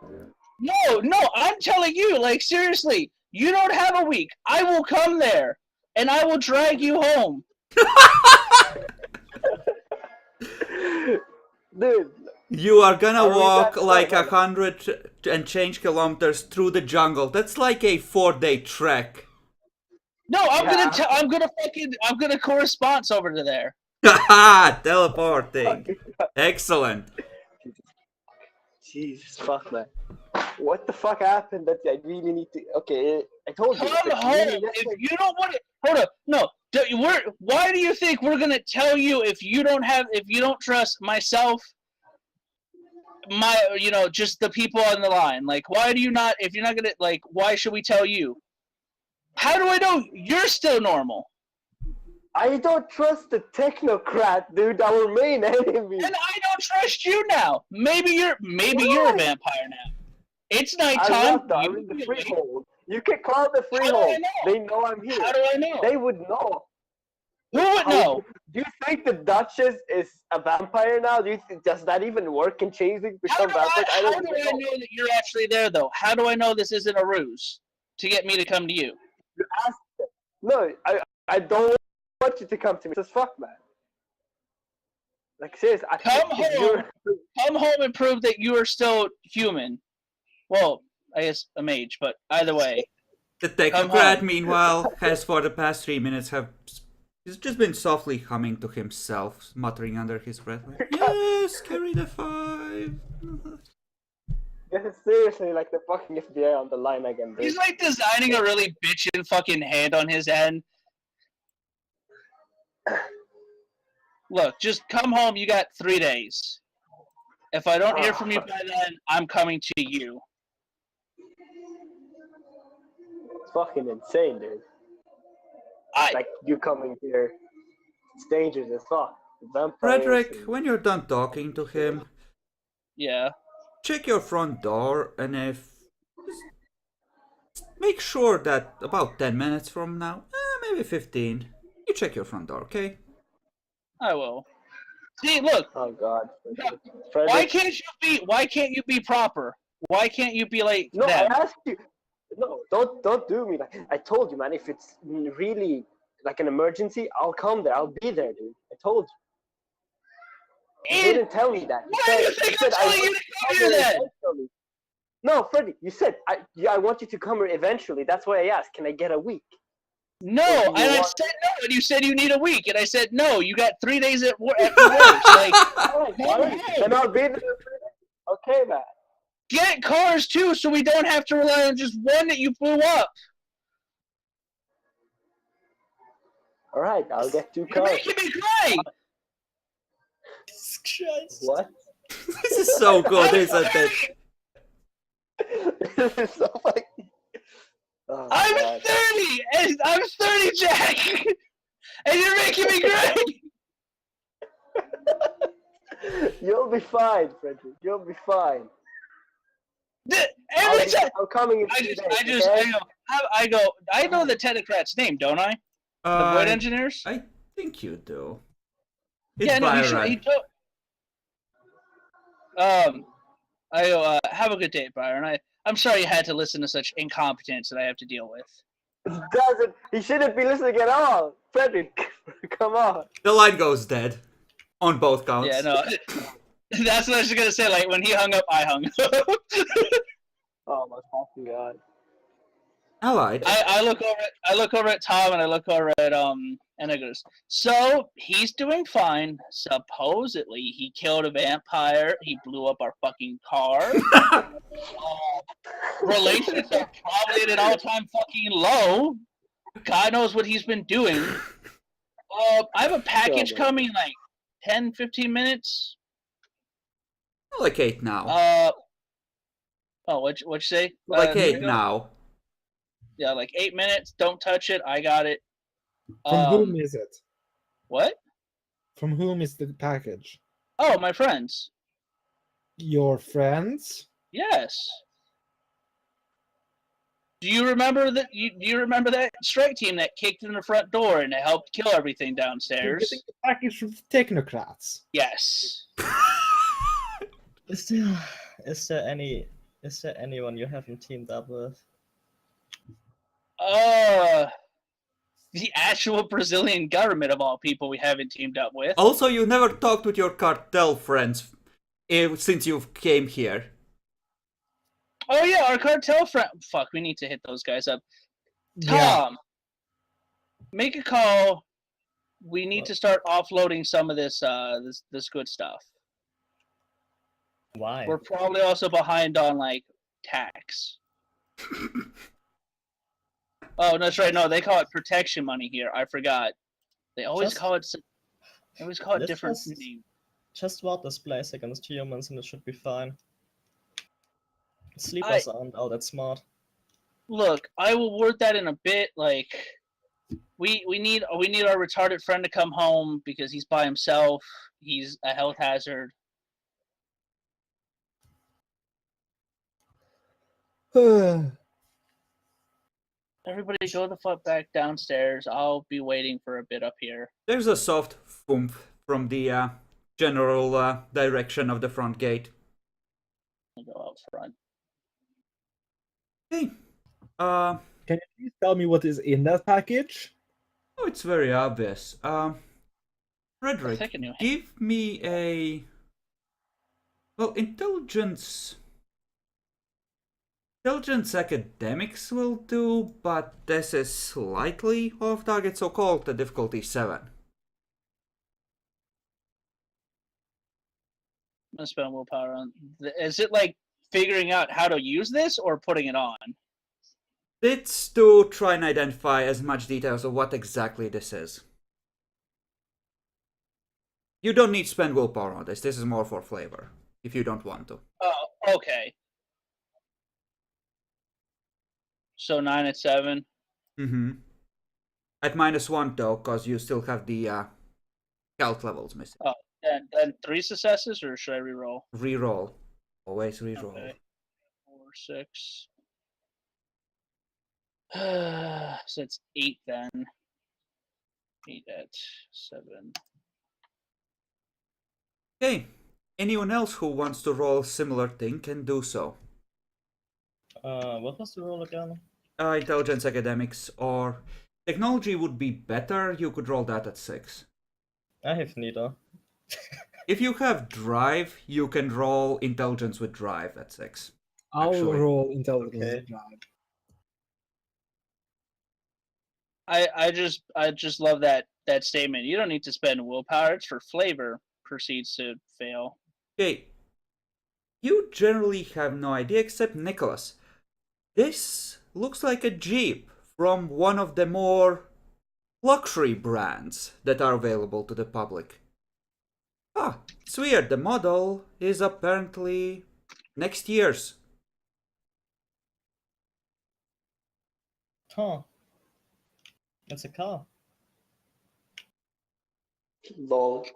No, I'm telling you, like seriously, you don't have a week. I will come there and I will drag you home. Dude, You are gonna Are we walk that like clever? 100 and change kilometers through the jungle. That's like a 4-day trek. No, I'm Yeah. gonna correspond over to there. Haha, teleporting. Excellent. Jesus, fuck, man. What the fuck happened that I really need to? Okay, I told you. Come it's like home. really If necessary. you don't want it, hold up. No, why do you think we're gonna tell you if you don't trust myself, just the people on the line? Like, why do you not? If you're not gonna like, why should we tell you? How do I know you're still normal? I don't trust the technocrat, dude. Our main enemy. And I don't trust you now. Maybe you're a vampire now. It's I'm nighttime. not, though. I'm in the freehold. You can call the freehold. know? They know I'm here. How do I know? They would know. Who would know? Do you think the Duchess is a vampire now? Does that even work in changing How become do I vampires? I don't know even know. that you're actually there though? How do I know this isn't a ruse to get me to come to you? You ask them. No, I don't want you to come to me. Just fuck, man. Like seriously, Come home and prove that you are still human. Well, I guess a mage, but either way. The technocrat, meanwhile, has for the past 3 minutes he's just been softly humming to himself, muttering under his breath, like, yes, carry the 5. seriously, like the fucking FBI on the line again, dude. He's like designing a really bitchin' fucking hand on his end. Look, just come home. You got 3 days. If I don't hear from you by then, I'm coming to you. It's fucking insane, dude. Like you coming here, it's dangerous as fuck. Vampires. Frederick, when you're done talking to him, Yeah. check your front door, and just make sure that about 10 minutes from now, maybe 15, you check your front door, okay? I will. See, look. Oh God. Why can't you be proper? Why can't you be like No, them? I asked you. No, don't do me like. I told you, man. If it's really like an emergency, I'll come there. I'll be there, dude. I told you. You didn't tell me that. Why do you think I'm telling you to come here then? Eventually. No, Freddie, you said I want you to come here eventually. That's why I asked. Can I get a week? No, Or do and you I want- said no, and you said you need a week, and I said no. You got 3 days at work. Like, All right. Then I'll be there. Okay, man. get cars too, so we don't have to rely on just one that you blew up. All right, I'll get 2 You're cars. making me cry. Jesus Christ. What? This is so good, isn't it? This is so funny. Oh, I'm God. 30, and I'm 30, Jack, and you're making me cry. You'll be fine, Frederick. You'll be fine. Every time. I'm coming in I 2 just, days, okay? I know the technocrat's name, don't I? The void engineers? I think you do. It's Yeah, no, he Byron. told. Have a good day, Byron. I'm sorry you had to listen to such incompetence that I have to deal with. He shouldn't be listening at all. Frederick, come on. The line goes dead. On both counts. Yeah, no. That's what I was gonna say. Like when he hung up, I hung up. Oh my fucking God. Allied. I look over at Tom and I look over at and I goes, so he's doing fine. Supposedly he killed a vampire. He blew up our fucking car. Relations are probably at an all-time fucking low. God knows what he's been doing. I have a package coming in like 10, 15 minutes. Like 8 now. What'd you say? Like 8 Nico? now. Yeah, like 8 minutes. Don't touch it. I got it. From whom is it? What? From whom is the package? Oh, my friends. Your friends? Yes. Do you remember that? Do you remember that strike team that kicked in the front door and helped kill everything You're downstairs? getting the package from technocrats. Yes. Is there anyone you haven't teamed up with? The actual Brazilian government of all people we haven't teamed up with. Also, you never talked with your cartel friends since you came here. Oh yeah, our cartel friend. Fuck, we need to hit those guys up. Yeah. Tom, make a call. We need to start offloading some of this this good stuff. Why? We're probably also behind on like tax. Oh, no, that's right. No, they call it protection money here. I forgot. They always Just- call it. They always call it Let's different just- names. Just ward displace against humans and it should be fine. I- Sleepers aren't all that smart. Look, I will word that in a bit. Like, we need our retarded friend to come home because he's by himself. He's a health hazard. Everybody go the fuck back downstairs. I'll be waiting for a bit up here. There's a soft thump from the general direction of the front gate. I'll go out front. Hey, Can you please tell me what is in that package? oh, it's very obvious. Frederick, Take a new hand. give me a... Well, intelligence... Intelligence academics will do, but this is slightly off target, so call the difficulty 7. I'm gonna spend willpower on. Is it like figuring out how to use this or putting it on? It's to try and identify as much details of what exactly this is. You don't need to spend willpower on this. This is more for flavor, if you don't want to. Oh, okay. So 9 and 7. Mm-hmm. At -1 though, because you still have the health levels missing. Oh, and 3 successes, or should I reroll? Reroll. Always reroll. Okay. 4, 6. So it's 8 then. 8 at 7. Okay. Anyone else who wants to roll a similar thing can do so. What was the roll again? Intelligence academics or technology would be better. You could roll that at 6. I have neither. If you have drive, you can roll intelligence with drive at 6. I'll Actually. roll intelligence Okay. drive. I just love that statement. You don't need to spend willpower. It's for flavor. Proceeds to fail. Okay. You generally have no idea except Nicholas. This looks like a Jeep from one of the more luxury brands that are available to the public. Ah, it's weird. The model is apparently next year's. Huh. It's a car. Lol.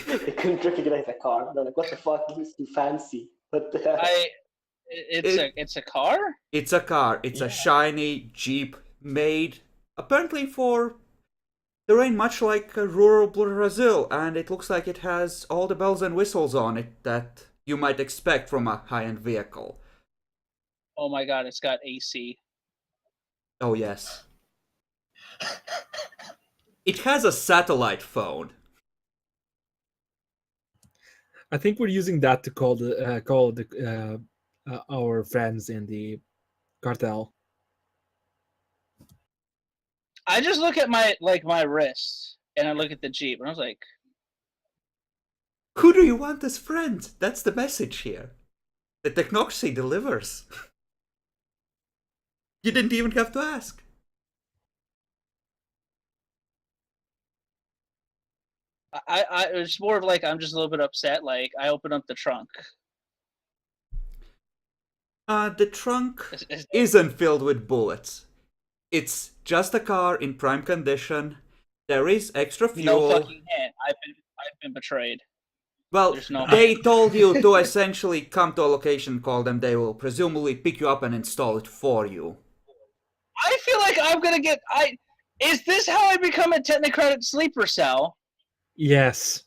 They couldn't recognize a car. They're like, what the fuck? This is too fancy. What the hell? It's a car. It's a car. It's a shiny Jeep made apparently for terrain much like rural Brazil, and it looks like it has all the bells and whistles on it that you might expect from a high-end vehicle. Oh my god, it's got AC. Oh yes. It has a satellite phone. I think we're using that to call the our friends in the cartel. I just look at my wrist and I look at the Jeep and I was like, Who do you want as friend? That's the message here. The technocracy delivers. You didn't even have to ask. it's more of like I'm just a little bit upset. Like I open up the trunk. The trunk Is- isn't filled with bullets. It's just a car in prime condition. There is extra fuel. No fucking hand. I've been betrayed. Well, There's no- they told you to essentially come to a location, call them. They will presumably pick you up and install it for you. I feel like I'm gonna get. Is this how I become a technocratic sleeper cell? Yes,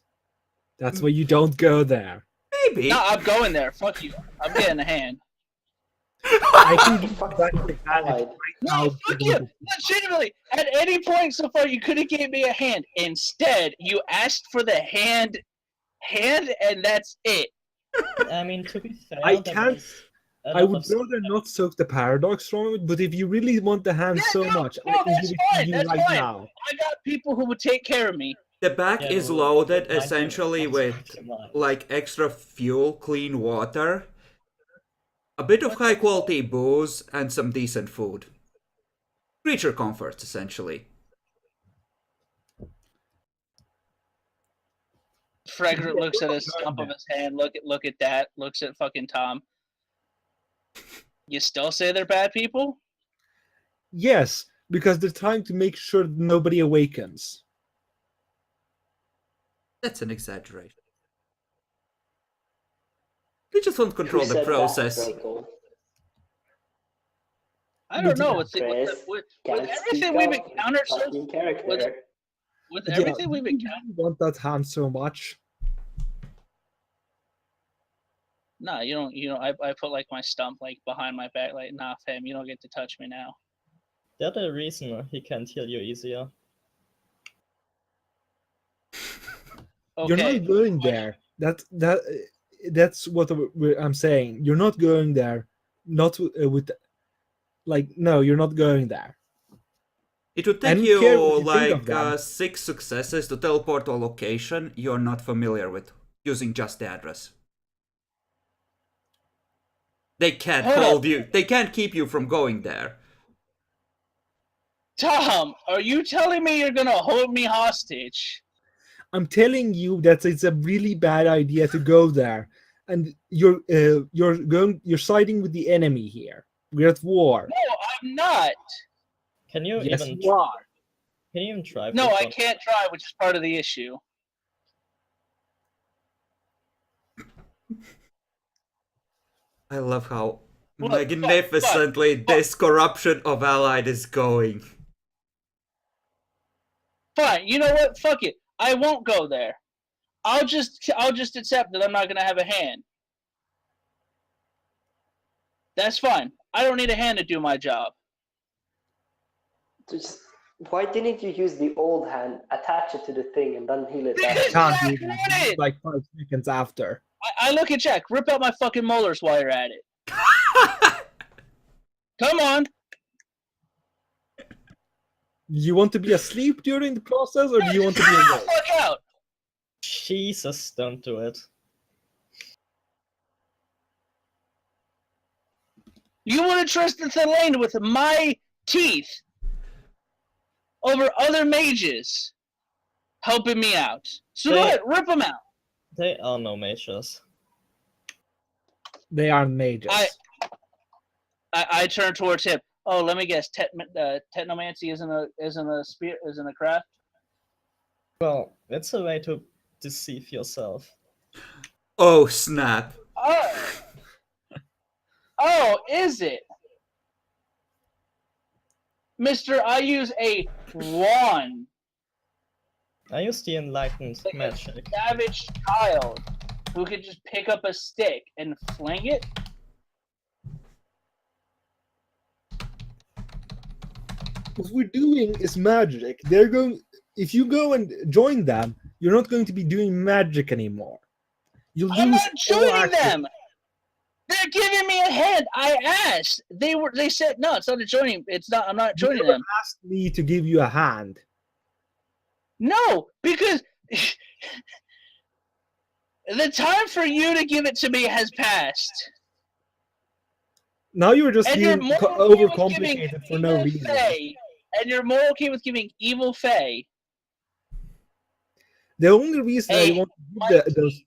that's why you don't go there. Maybe. No, I'm going there. Fuck you. I'm getting a hand. I can give Fuck back you, the hand God. No, now. fuck you. Legitimately, at any point so far, you could have gave me a hand. Instead, you asked for the hand, and that's it. I mean, to be fair, I there can't- was a I lot would of rather not soak the paradox from it, but if you really want the hand Yeah, so no, much, no, I can that's give it to fine, you that's right fine. now. I got people who would take care of me. The back Yeah, is well, loaded mind you, essentially that's with maximized. like extra fuel, clean water. A bit of high quality booze and some decent food. Creature comforts, essentially. Frederick looks at his stump of his hand. Look at that. Looks at fucking Tom. You still say they're bad people? Yes, because they're trying to make sure that nobody awakens. That's an exaggeration. They just want to control Who the said that, process. Draco? I don't know. With Chris, can't everything speak we've up. encountered so Fucking character. with Yeah, everything we've you encountered. really want that hand so much. No, you don't. You know, I put like my stump like behind my back. Like, nah, fam, you don't get to touch me now. The other reason he can't heal you easier. Okay. You're not going there. That's what I'm saying. You're not going there. Not with like no, you're not going there. It would I take don't care what you you think of like them. 6 successes to teleport to a location you're not familiar with, using just the address. They can't Hold hold up. you. They can't keep you from going there. Tom, are you telling me you're gonna hold me hostage? I'm telling you that it's a really bad idea to go there, and you're siding with the enemy here. We're at war. No, I'm not. Can you Yes, even you are. can you even try? No, for I fun? can't try, which is part of the issue. I love how Look, magnificently this corruption of Allied is going. Fine. You know what? Fuck it. I won't go there. I'll just accept that I'm not gonna have a hand. That's fine. I don't need a hand to do my job. Just, why didn't you use the old hand, attach it to the thing, and then heal it Because after? Can't do Jack that. wanted. Like 5 seconds after. I look at Jack. Rip out my fucking molars while you're at it. Come on. Do you want to be asleep during the process, or do you want to be Get the awake? fuck out. Jesus, don't do it. You would have trusted Thelaine with my teeth over other mages helping me out. So go ahead, rip them out. They are no mages. They aren't mages. I turn towards him. Oh, let me guess. Technomancy isn't a craft. Well, it's a way to deceive yourself. Oh, snap. Oh, is it? Mister, I use a wand. I use the enlightened Like magic. a savage child who could just pick up a stick and fling it. What we're doing is magic. They're going. If you go and join them, you're not going to be doing magic anymore. You'll I'm lose not all joining access. them. They're giving me a hand. I asked. They said no. It's not a joining. It's not. I'm not You joining never them. asked me to give you a hand. No, because the time for you to give it to me has passed. Now you're just And you're being more okay with overcomplicated for no evil reason. Fae, and you're more okay with giving evil Fae. The only reason Hey, I want to give those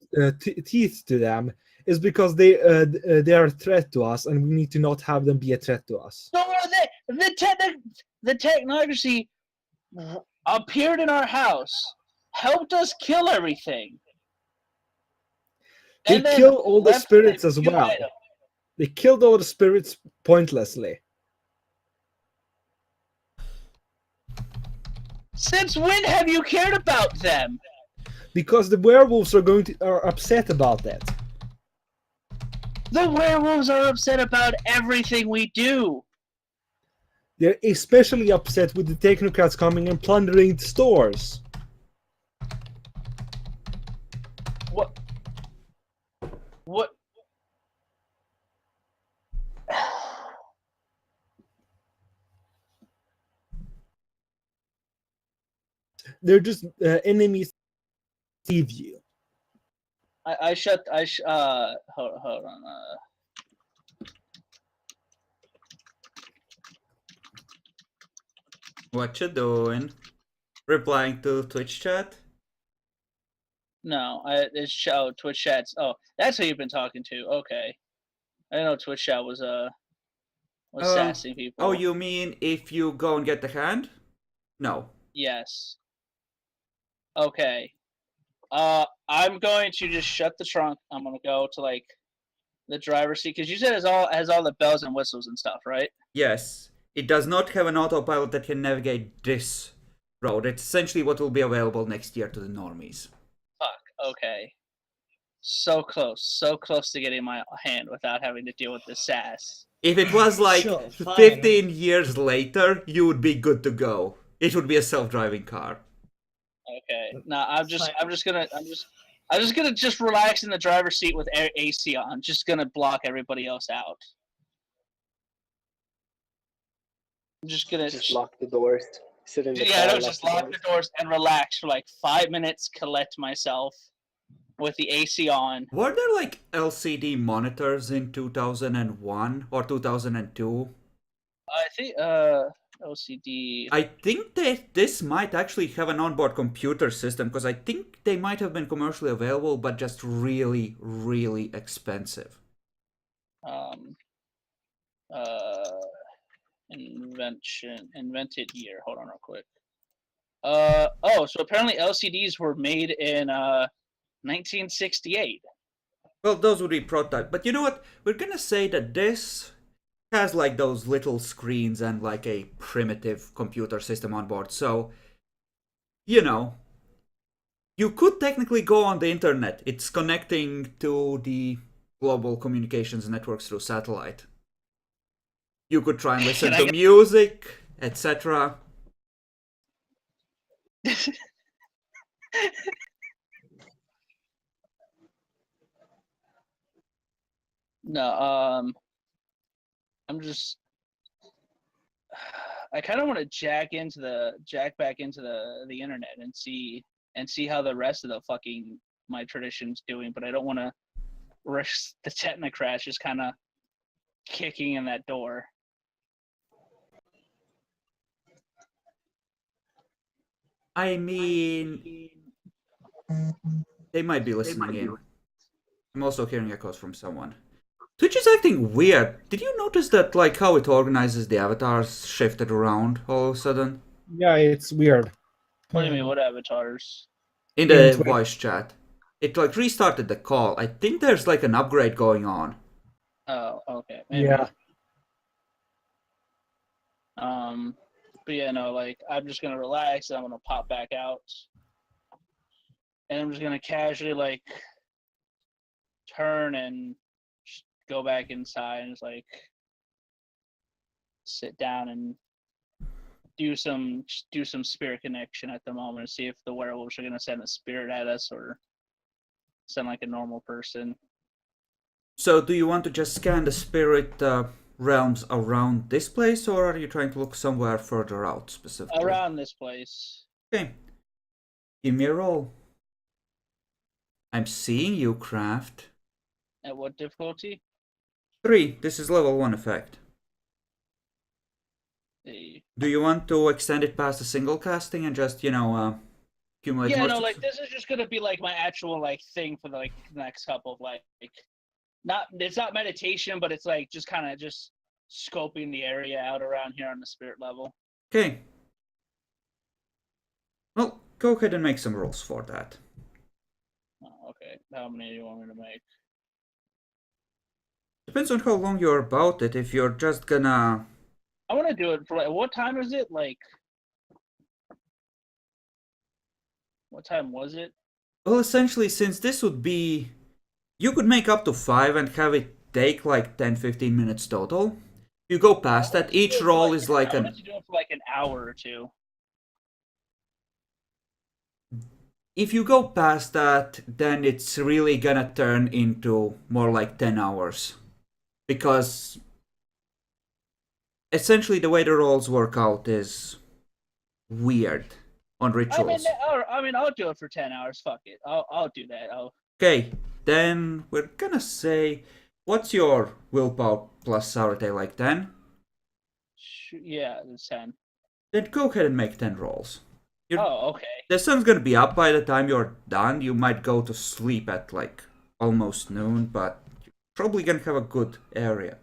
teeth to them is because they are a threat to us, and we need to not have them be a threat to us. So the technocracy appeared in our house, helped us kill everything. They and then kill all the left spirits a as few well. items. They killed all the spirits pointlessly. Since when have you cared about them? Because the werewolves are upset about that. The werewolves are upset about everything we do. They're especially upset with the technocrats coming and plundering the stores. What? What? They're just enemies to deceive you. Hold on. What you doing? Replying to Twitch chat? No, it's Twitch chats. Oh, that's who you've been talking to. Okay, I didn't know Twitch chat was sassing people. Oh, you mean if you go and get the hand? No. Yes. Okay. I'm going to just shut the trunk. I'm gonna go to like the driver's seat because you said it has all the bells and whistles and stuff, right? Yes. It does not have an autopilot that can navigate this road. It's essentially what will be available next year to the normies. Fuck. Okay. So close to getting my hand without having to deal with the sass. If it was like Sure, fine. 15 years later, you would be good to go. It would be a self-driving car. Okay. No, I'm just gonna relax in the driver's seat with AC on. Just gonna block everybody else out. I'm just gonna lock the doors. Sit in the car. Yeah, just lock the doors and relax for like 5 minutes. Collect myself with the AC on. Were there like LCD monitors in 2001 or 2002? I think LCD. I think that this might actually have an onboard computer system because I think they might have been commercially available but just really, really expensive. Invented year. Hold on real quick. So apparently LCDs were made in 1968. Well, those would be prototype. But you know what? We're gonna say that this has like those little screens and like a primitive computer system on board. So, you know, you could technically go on the internet. It's connecting to the global communications networks through satellite. You could try and listen to music, etc. No, I kind of want to jack back into the internet and see how the rest of the fucking my tradition's doing, but I don't want to risk the technocrash just kind of kicking in that door. I mean, they might be listening in. I'm also hearing echoes from someone. Twitch is acting weird. Did you notice that, like, how it organizes the avatars shifted around all of a sudden? Yeah, it's weird. What do you mean? What avatars? In the voice chat. It, like, restarted the call. I think there's, like, an upgrade going on. Oh, okay. Maybe. Yeah. But yeah, no, like, I'm just gonna relax and I'm gonna pop back out. And I'm just gonna casually, like, turn and go back inside and just, like, sit down and do some spirit connection at the moment and see if the werewolves are gonna send a spirit at us or send like a normal person. So, do you want to just scan the spirit realms around this place, or are you trying to look somewhere further out specifically? Around this place. Okay. Give me a roll. I'm seeing you, Craft. At what difficulty? 3. This is level 1 effect. Do you want to extend it past a single casting and just, accumulate yeah, more? no, like this is just gonna be like my actual like thing for the like next couple of like it's not meditation, but it's like just kind of just scoping the area out around here on the spirit level. Okay. Well, go ahead and make some rolls for that. Oh, okay. How many do you want me to make? Depends on how long you're about it. If you're just gonna... I want to do it for like, what time is it? Like, what time was it? Well, essentially, since this would be... You could make up to 5 and have it take like 10-15 minutes total. You go past that, each roll is like I wanted to do it for like an hour or two. If you go past that, then it's really gonna turn into more like 10 hours. Because essentially the way the rolls work out is weird on rituals. I mean, I'll do it for 10 hours. Fuck it. I'll do that. Okay, then we're gonna say, what's your willpower plus Saturday, like 10? Yeah, it's 10. Then go ahead and make 10 rolls. Oh, okay. The sun's gonna be up by the time you're done. You might go to sleep at like almost noon, but you're probably gonna have a good area.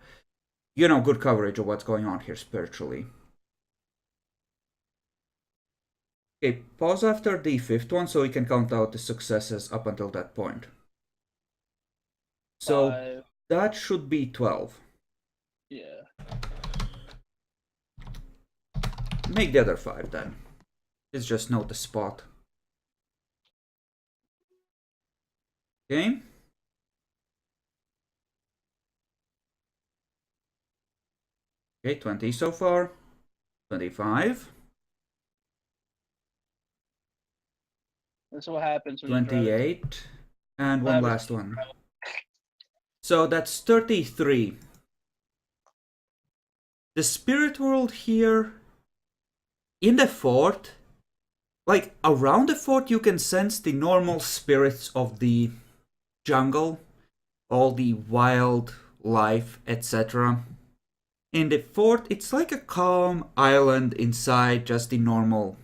Good coverage of what's going on here spiritually. Okay, pause after the 5th one so we can count out the successes up until that point. So 5. that should be 12. Yeah. Make the other 5 then. Let's just note the spot. Okay. Okay, 20 so far. 25. That's what happens when you drive. 28. And one last one. So that's 33. The spirit world here in the fort, like around the fort, you can sense the normal spirits of the jungle, all the wild life, etc. In the fort, it's like a calm island inside just the normal,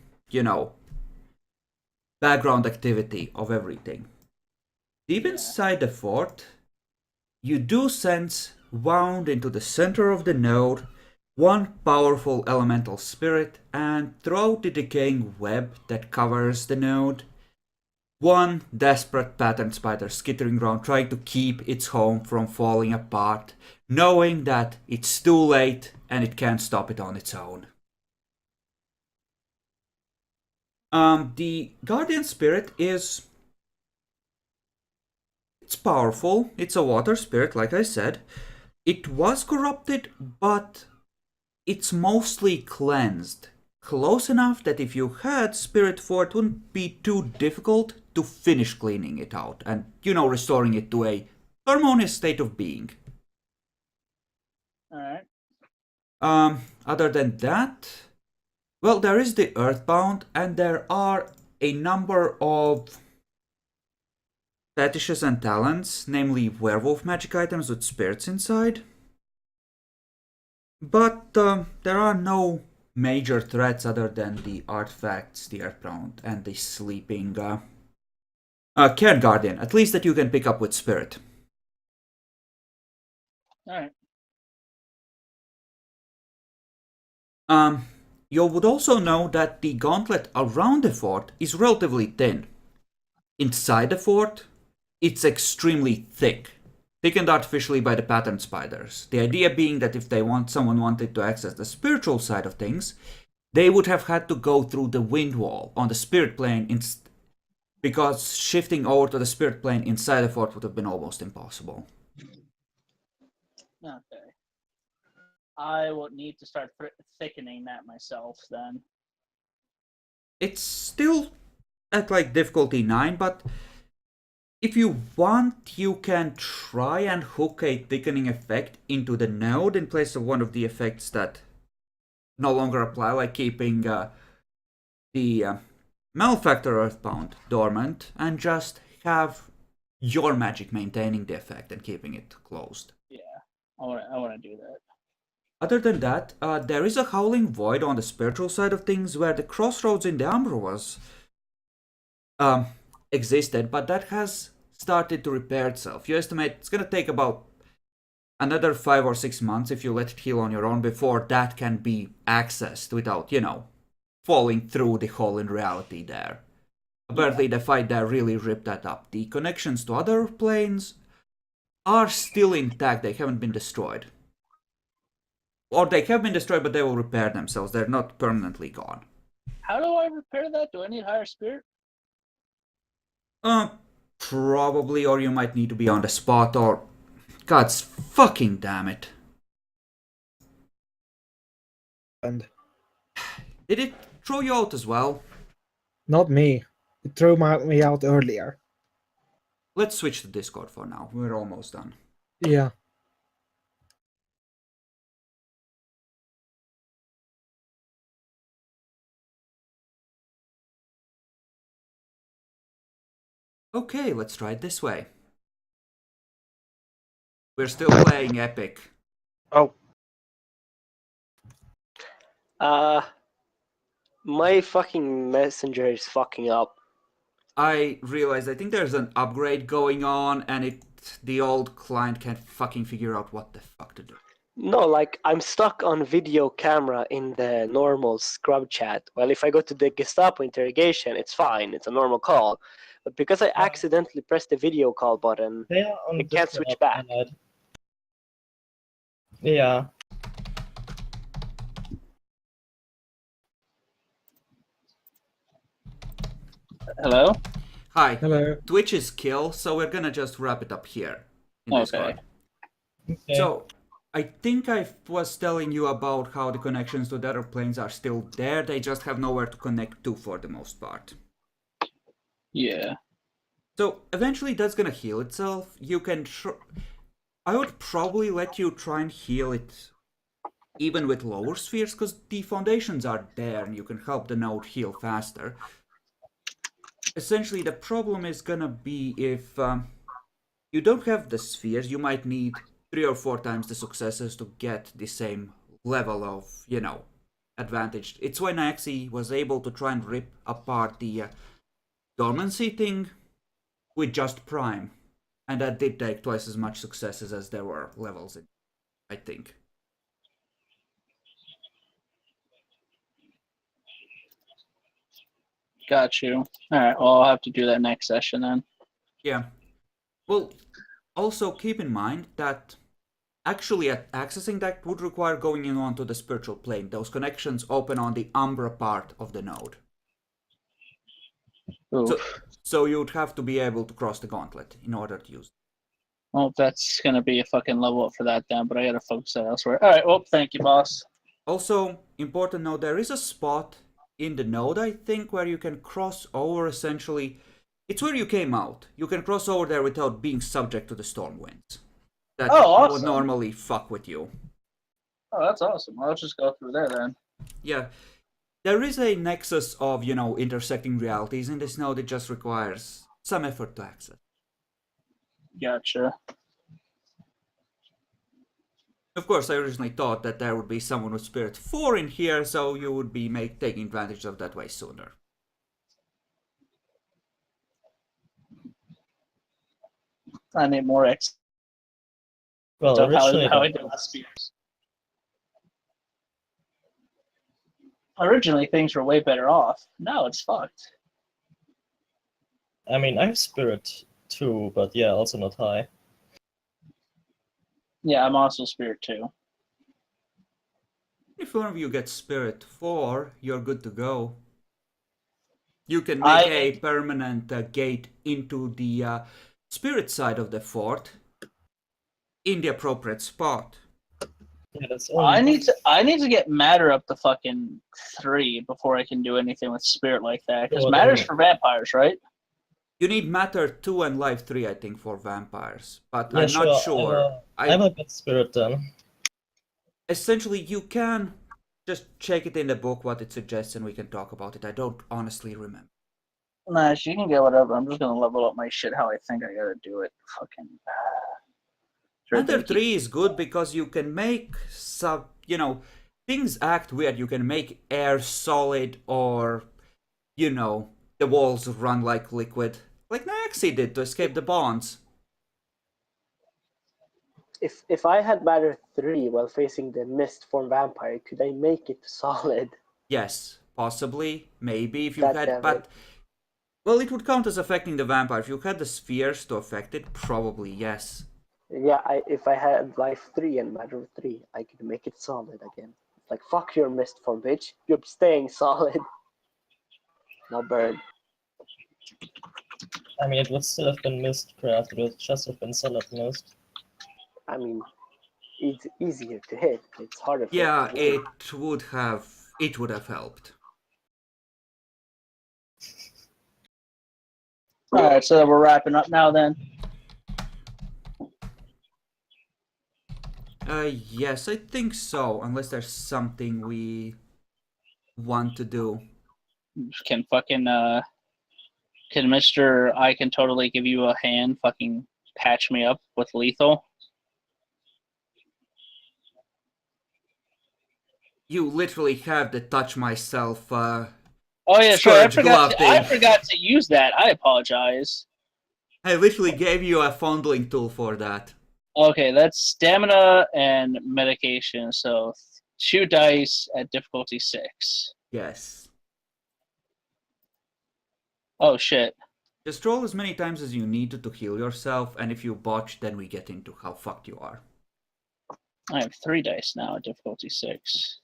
background activity of everything. Deep inside the fort, you do sense, wound into the center of the node, one powerful elemental spirit, and throughout the decaying web that covers the node, one desperate pattern spider skittering around trying to keep its home from falling apart, knowing that it's too late and it can't stop it on its own. The guardian spirit it's powerful. It's a water spirit, like I said. It was corrupted, but it's mostly cleansed. Close enough that if you had spirit for it, wouldn't be too difficult to finish cleaning it out and, restoring it to a harmonious state of being. Alright. Other than that, well, there is the Earthbound, and there are a number of fetishes and talents, namely werewolf magic items with spirits inside. But there are no major threats other than the artifacts, the Earthbound, and the sleeping Cairn Guardian, at least that you can pick up with spirit. Alright. You would also know that the gauntlet around the fort is relatively thin. Inside the fort, it's extremely thick, thickened artificially by the pattern spiders. The idea being that if someone wanted to access the spiritual side of things, they would have had to go through the wind wall on the spirit plane, because shifting over to the spirit plane inside the fort would have been almost impossible. Okay. I will need to start thickening that myself then. It's still at difficulty 9, but if you want, you can try and hook a thickening effect into the node in place of one of the effects that no longer apply, like keeping the Malefactor Earthbound dormant, and just have your magic maintaining the effect and keeping it closed. Yeah, I want to do that. Other than that, there is a Howling Void on the spiritual side of things where the crossroads in the Umbra was existed, but that has started to repair itself. You estimate it's going to take about another 5 or 6 months if you let it heal on your own before that can be accessed without, falling through the hole in reality there. Apparently the fight there really ripped that up. The connections to other planes are still intact, they haven't been destroyed. Or they have been destroyed, but they will repair themselves. They're not permanently gone. How do I repair that? Do I need higher spirit? Probably, or you might need to be on the spot, or... God's fucking damn it. And Did it throw you out as well? not me. It threw me out earlier. Let's switch to Discord for now. We're almost done. Yeah. Okay, let's try it this way. We're still playing Epic. Oh. My fucking messenger is fucking up. I realized I think there's an upgrade going on, and the old client can't fucking figure out what the fuck to do. No, like I'm stuck on video camera in the normal scrub chat. Well, if I go to the Gestapo interrogation, it's fine. It's a normal call. But because I accidentally pressed the video call button, They are on it can't Discord, switch back. Allied. Yeah. Hello? Hi. Hello. Twitch is kill, so we're gonna just wrap it up here in Discord. Okay. So, I think I was telling you about how the connections to the other planes are still there. They just have nowhere to connect to for the most part. Yeah. So, eventually that's gonna heal itself. You can I would probably let you try and heal it even with lower spheres, because the foundations are there and you can help the node heal faster. Essentially, the problem is gonna be if you don't have the spheres, you might need 3 or 4 times the successes to get the same level of, advantage. It's why Naxi was able to try and rip apart the dormancy thing with just Prime. And that did take twice as much successes as there were levels in, I think. Got you. Alright, well, I'll have to do that next session then. Yeah. Well, also keep in mind that actually accessing that would require going in onto the spiritual plane. Those connections open on the Umbra part of the node. So you'd have to be able to cross the gauntlet in order to use it. Well, that's gonna be a fucking level up for that then, but I gotta focus that elsewhere. Alright, well, thank you, boss. Also, important note, there is a spot in the node, I think, where you can cross over essentially. It's where you came out. You can cross over there without being subject to the storm winds. That awesome. would normally fuck with you. Oh, that's awesome. I'll just go through there then. Yeah. There is a nexus of, intersecting realities in this node. It just requires some effort to access. Gotcha. Of course, I originally thought that there would be someone with Spirit 4 in here, so you would be taking advantage of that way sooner. I need more X. Well, How originally, I did last spears. Originally, things were way better off. Now it's fucked. I mean, I have Spirit too, but yeah, also not high. Yeah, I'm also Spirit 2. If one of you gets Spirit 4, you're good to go. You can make a permanent gate into the Spirit side of the fort in the appropriate spot. Yeah, that's I need to get Matter up to fucking 3 before I can do anything with Spirit like that. Because Matter's for vampires, right? You need Matter 2 and Life 3, I think, for vampires. But yeah, I'm not sure. I will get Spirit then. Essentially, you can just check it in the book what it suggests and we can talk about it. I don't honestly remember. Nah, you can get whatever. I'm just gonna level up my shit how I think I gotta do it. Fucking. Matter 3 is good because you can make things act weird. You can make air solid or, the walls run like liquid. Like Naxi did to escape the bonds. If I had Matter 3 while facing the Mist form vampire, could I make it solid? Yes, possibly, maybe if you God had, damn but it. well, it would count as affecting the vampire. If you had the spheres to affect it, probably yes. Yeah, if I had Life 3 and Matter 3, I could make it solid again. Like, fuck your Mist form, bitch. You're staying solid. No bird. I mean, it would still have been Mistcraft. It would just have been Solid Mist. I mean, it's easier to hit. It's harder for Yeah, it to hit. it would have helped. Alright, so we're wrapping up now then. Yes, I think so. Unless there's something we want to do. Can Mr. I can totally give you a hand fucking patch me up with lethal? You literally have the touch myself. Oh yeah, sure. Scourge glove I thing. forgot to use that. I apologize. I literally gave you a fondling tool for that. Okay, that's stamina and medication. So 2 dice at difficulty 6. Yes. Oh shit. Just roll as many times as you need to heal yourself, and if you botch, then we get into how fucked you are. I have 3 dice now at difficulty 6.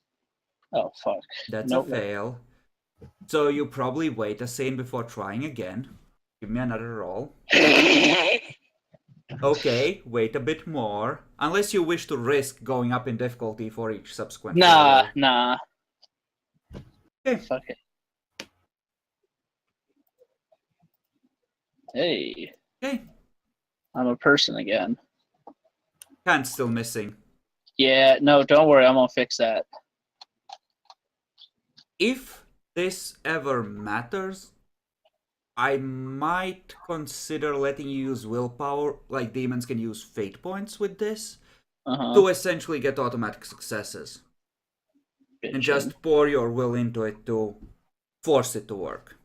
Oh fuck. That's Nope. a fail. So you probably wait a scene before trying again. Give me another roll. Okay, wait a bit more. Unless you wish to risk going up in difficulty for each subsequent Nah, failure. nah. Okay. Fuck it. Hey, Okay. I'm a person again. Hand still missing. Yeah, no, don't worry. I'm gonna fix that. If this ever matters, I might consider letting you use willpower, like demons can use fate points with this, Uh-huh. to essentially get automatic successes. And just pour your will into it to force it to work.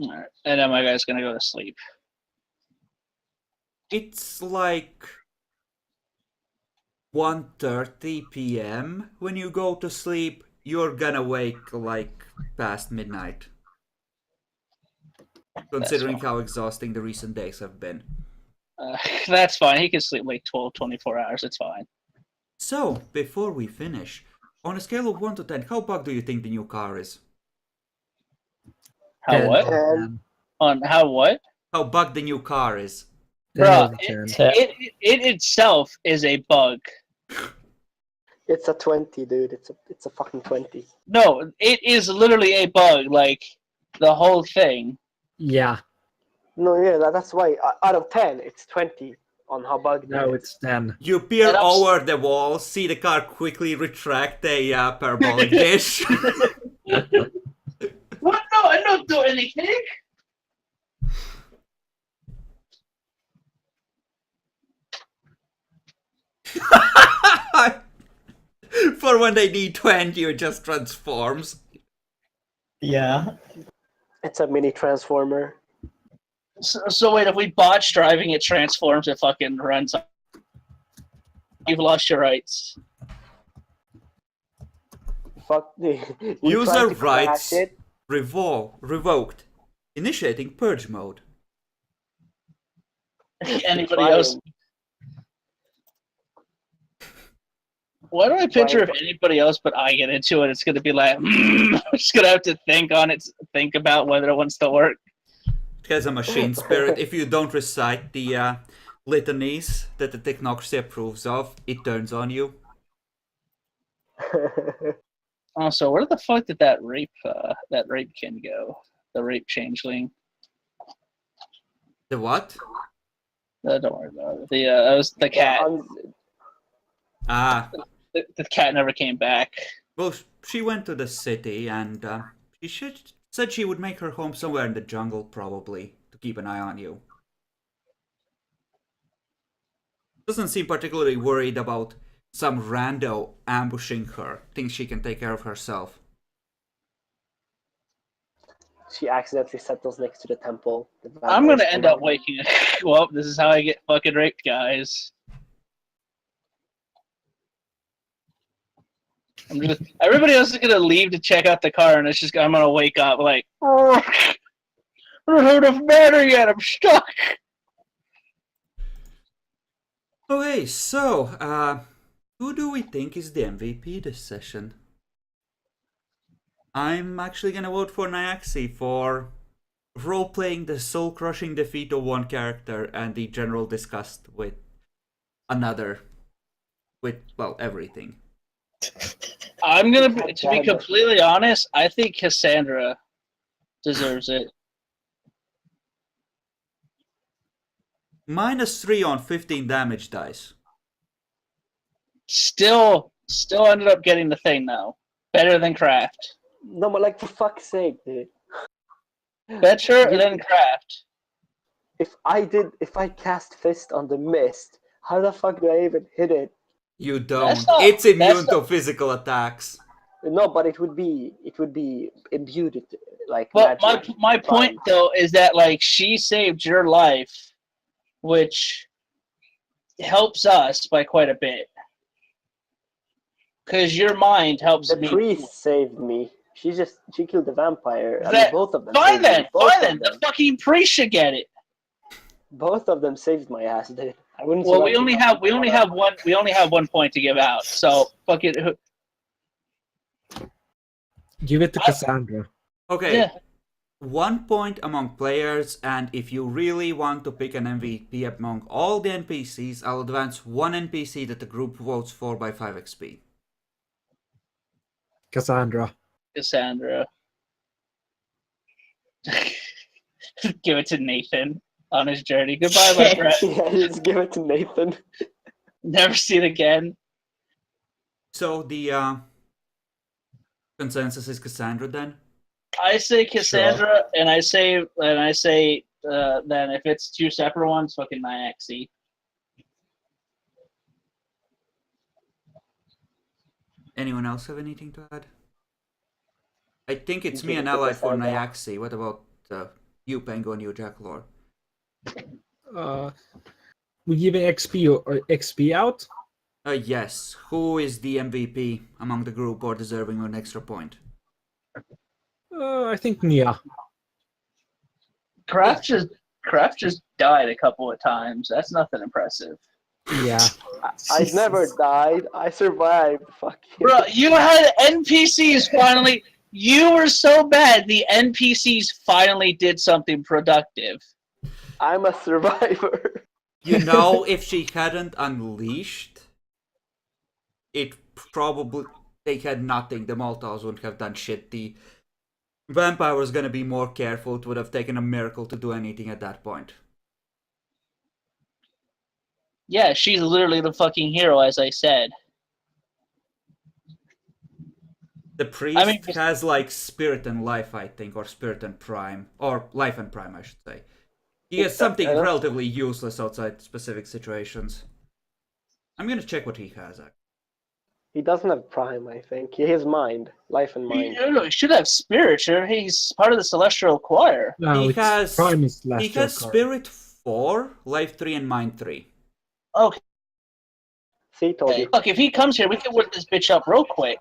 Alright. And then my guy's gonna go to sleep. It's like 1:30 p.m. when you go to sleep. You're gonna wake like past midnight. Considering how exhausting the recent days have been. That's fine. He can sleep like 12, 24 hours. It's fine. So, before we finish, on a scale of 1 to 10, how bugged do you think the new car is? How 10 what? out of 10. On how what? How bugged the new car is? 10 out Bruh, of 10. it itself is a bug. It's a 20, dude. It's a fucking 20. No, it is literally a bug. Like the whole thing. Yeah, No, yeah, that's why out of 10, it's 20 on how bugged no, it is. it's 10. You peer And I'm over the wall, see the car quickly retract a parabolic dish. What? No, I don't do anything. For when they need to end you, it just transforms. Yeah. It's a mini transformer. So wait, if we botch driving, it transforms. It fucking runs. You've lost your rights. Fuck the User rights revoked. Initiating purge mode. Anybody else? Why do I picture if anybody else but I get into it, it's gonna be like, I'm just gonna have to think on it, think about whether it wants to work. It has a machine spirit. If you don't recite the litanies that the technocracy approves of, it turns on you. Oh, so where the fuck did that rape kin go? The rape changeling. The what? Don't worry about it. That was the cat. Ah. The cat never came back. Well, she went to the city and she said she would make her home somewhere in the jungle, probably, to keep an eye on you. Doesn't seem particularly worried about some rando ambushing her. Thinks she can take care of herself. She accidentally settles next to the temple. I'm gonna end up waking up. Well, this is how I get fucking raped, guys. Everybody else is gonna leave to check out the car, and I'm gonna wake up like, I don't have enough matter yet. I'm stuck. Okay, so who do we think is the MVP this session? I'm actually gonna vote for Nyaxi for role-playing the soul-crushing defeat of one character and the general disgust with another. With, well, everything. I'm gonna to be completely honest, I think Cassandra deserves it. -3 on 15 damage dice. Still ended up getting the thing though. Better than Craft. No, but like for fuck's sake, dude. Better than Craft. If I cast Fist on the mist, how the fuck do I even hit it? You don't. Not, it's immune to physical attacks. No, but it would be imbued with, like, But magic. my point though is that like she saved your life, which helps us by quite a bit. Because your mind helps The me. priest saved me. She killed the vampire. I mean, That, both of them. fine saved then, me. Both fine of then. them. The fucking priest should get it. Both of them saved my ass, dude. I wouldn't. Well, survive we only have one point to give out. So fuck it. Give it to Cassandra. Okay. Yeah. 1 point among players, and if you really want to pick an MVP among all the NPCs, I'll advance one NPC that the group votes for by 5 XP. Cassandra. Cassandra. Give it to Nathan on his journey. Goodbye, my friend. Yeah, just give it to Nathan. Never see it again. So the consensus is Cassandra then? I say Cassandra, and I say then if it's two separate ones, fucking Nyaxi. Anyone else have anything to add? I think it's Give me it an to ally for Cassandra. Nyaxi. What about you, Pengo, and you, Jackalor? We giving XP out? Yes. Who is the MVP among the group or deserving of an extra point? I think Nia. Kraft just died a couple of times. That's nothing impressive. Yeah. I never died. I survived. Fuck you. Bro, you had NPCs finally. You were so bad, the NPCs finally did something productive. I'm a survivor. You know, if she hadn't unleashed, it probably they had nothing. The Molotovs wouldn't have done shit. The vampire was gonna be more careful. It would have taken a miracle to do anything at that point. Yeah, she's literally the fucking hero, as I said. The priest has like spirit and life, I think, or spirit and prime, or life and prime, I should say. He has something relatively useless outside specific situations. I'm gonna check what he has. He doesn't have prime, I think. He has mind. Life and mind. He should have spirit. Sure, he's part of the Celestial Choir. No, He it's has Prime is he has spirit 4, life 3, and mind 3. Okay. See, told you. Look, if he comes here, we can whip this bitch up real quick.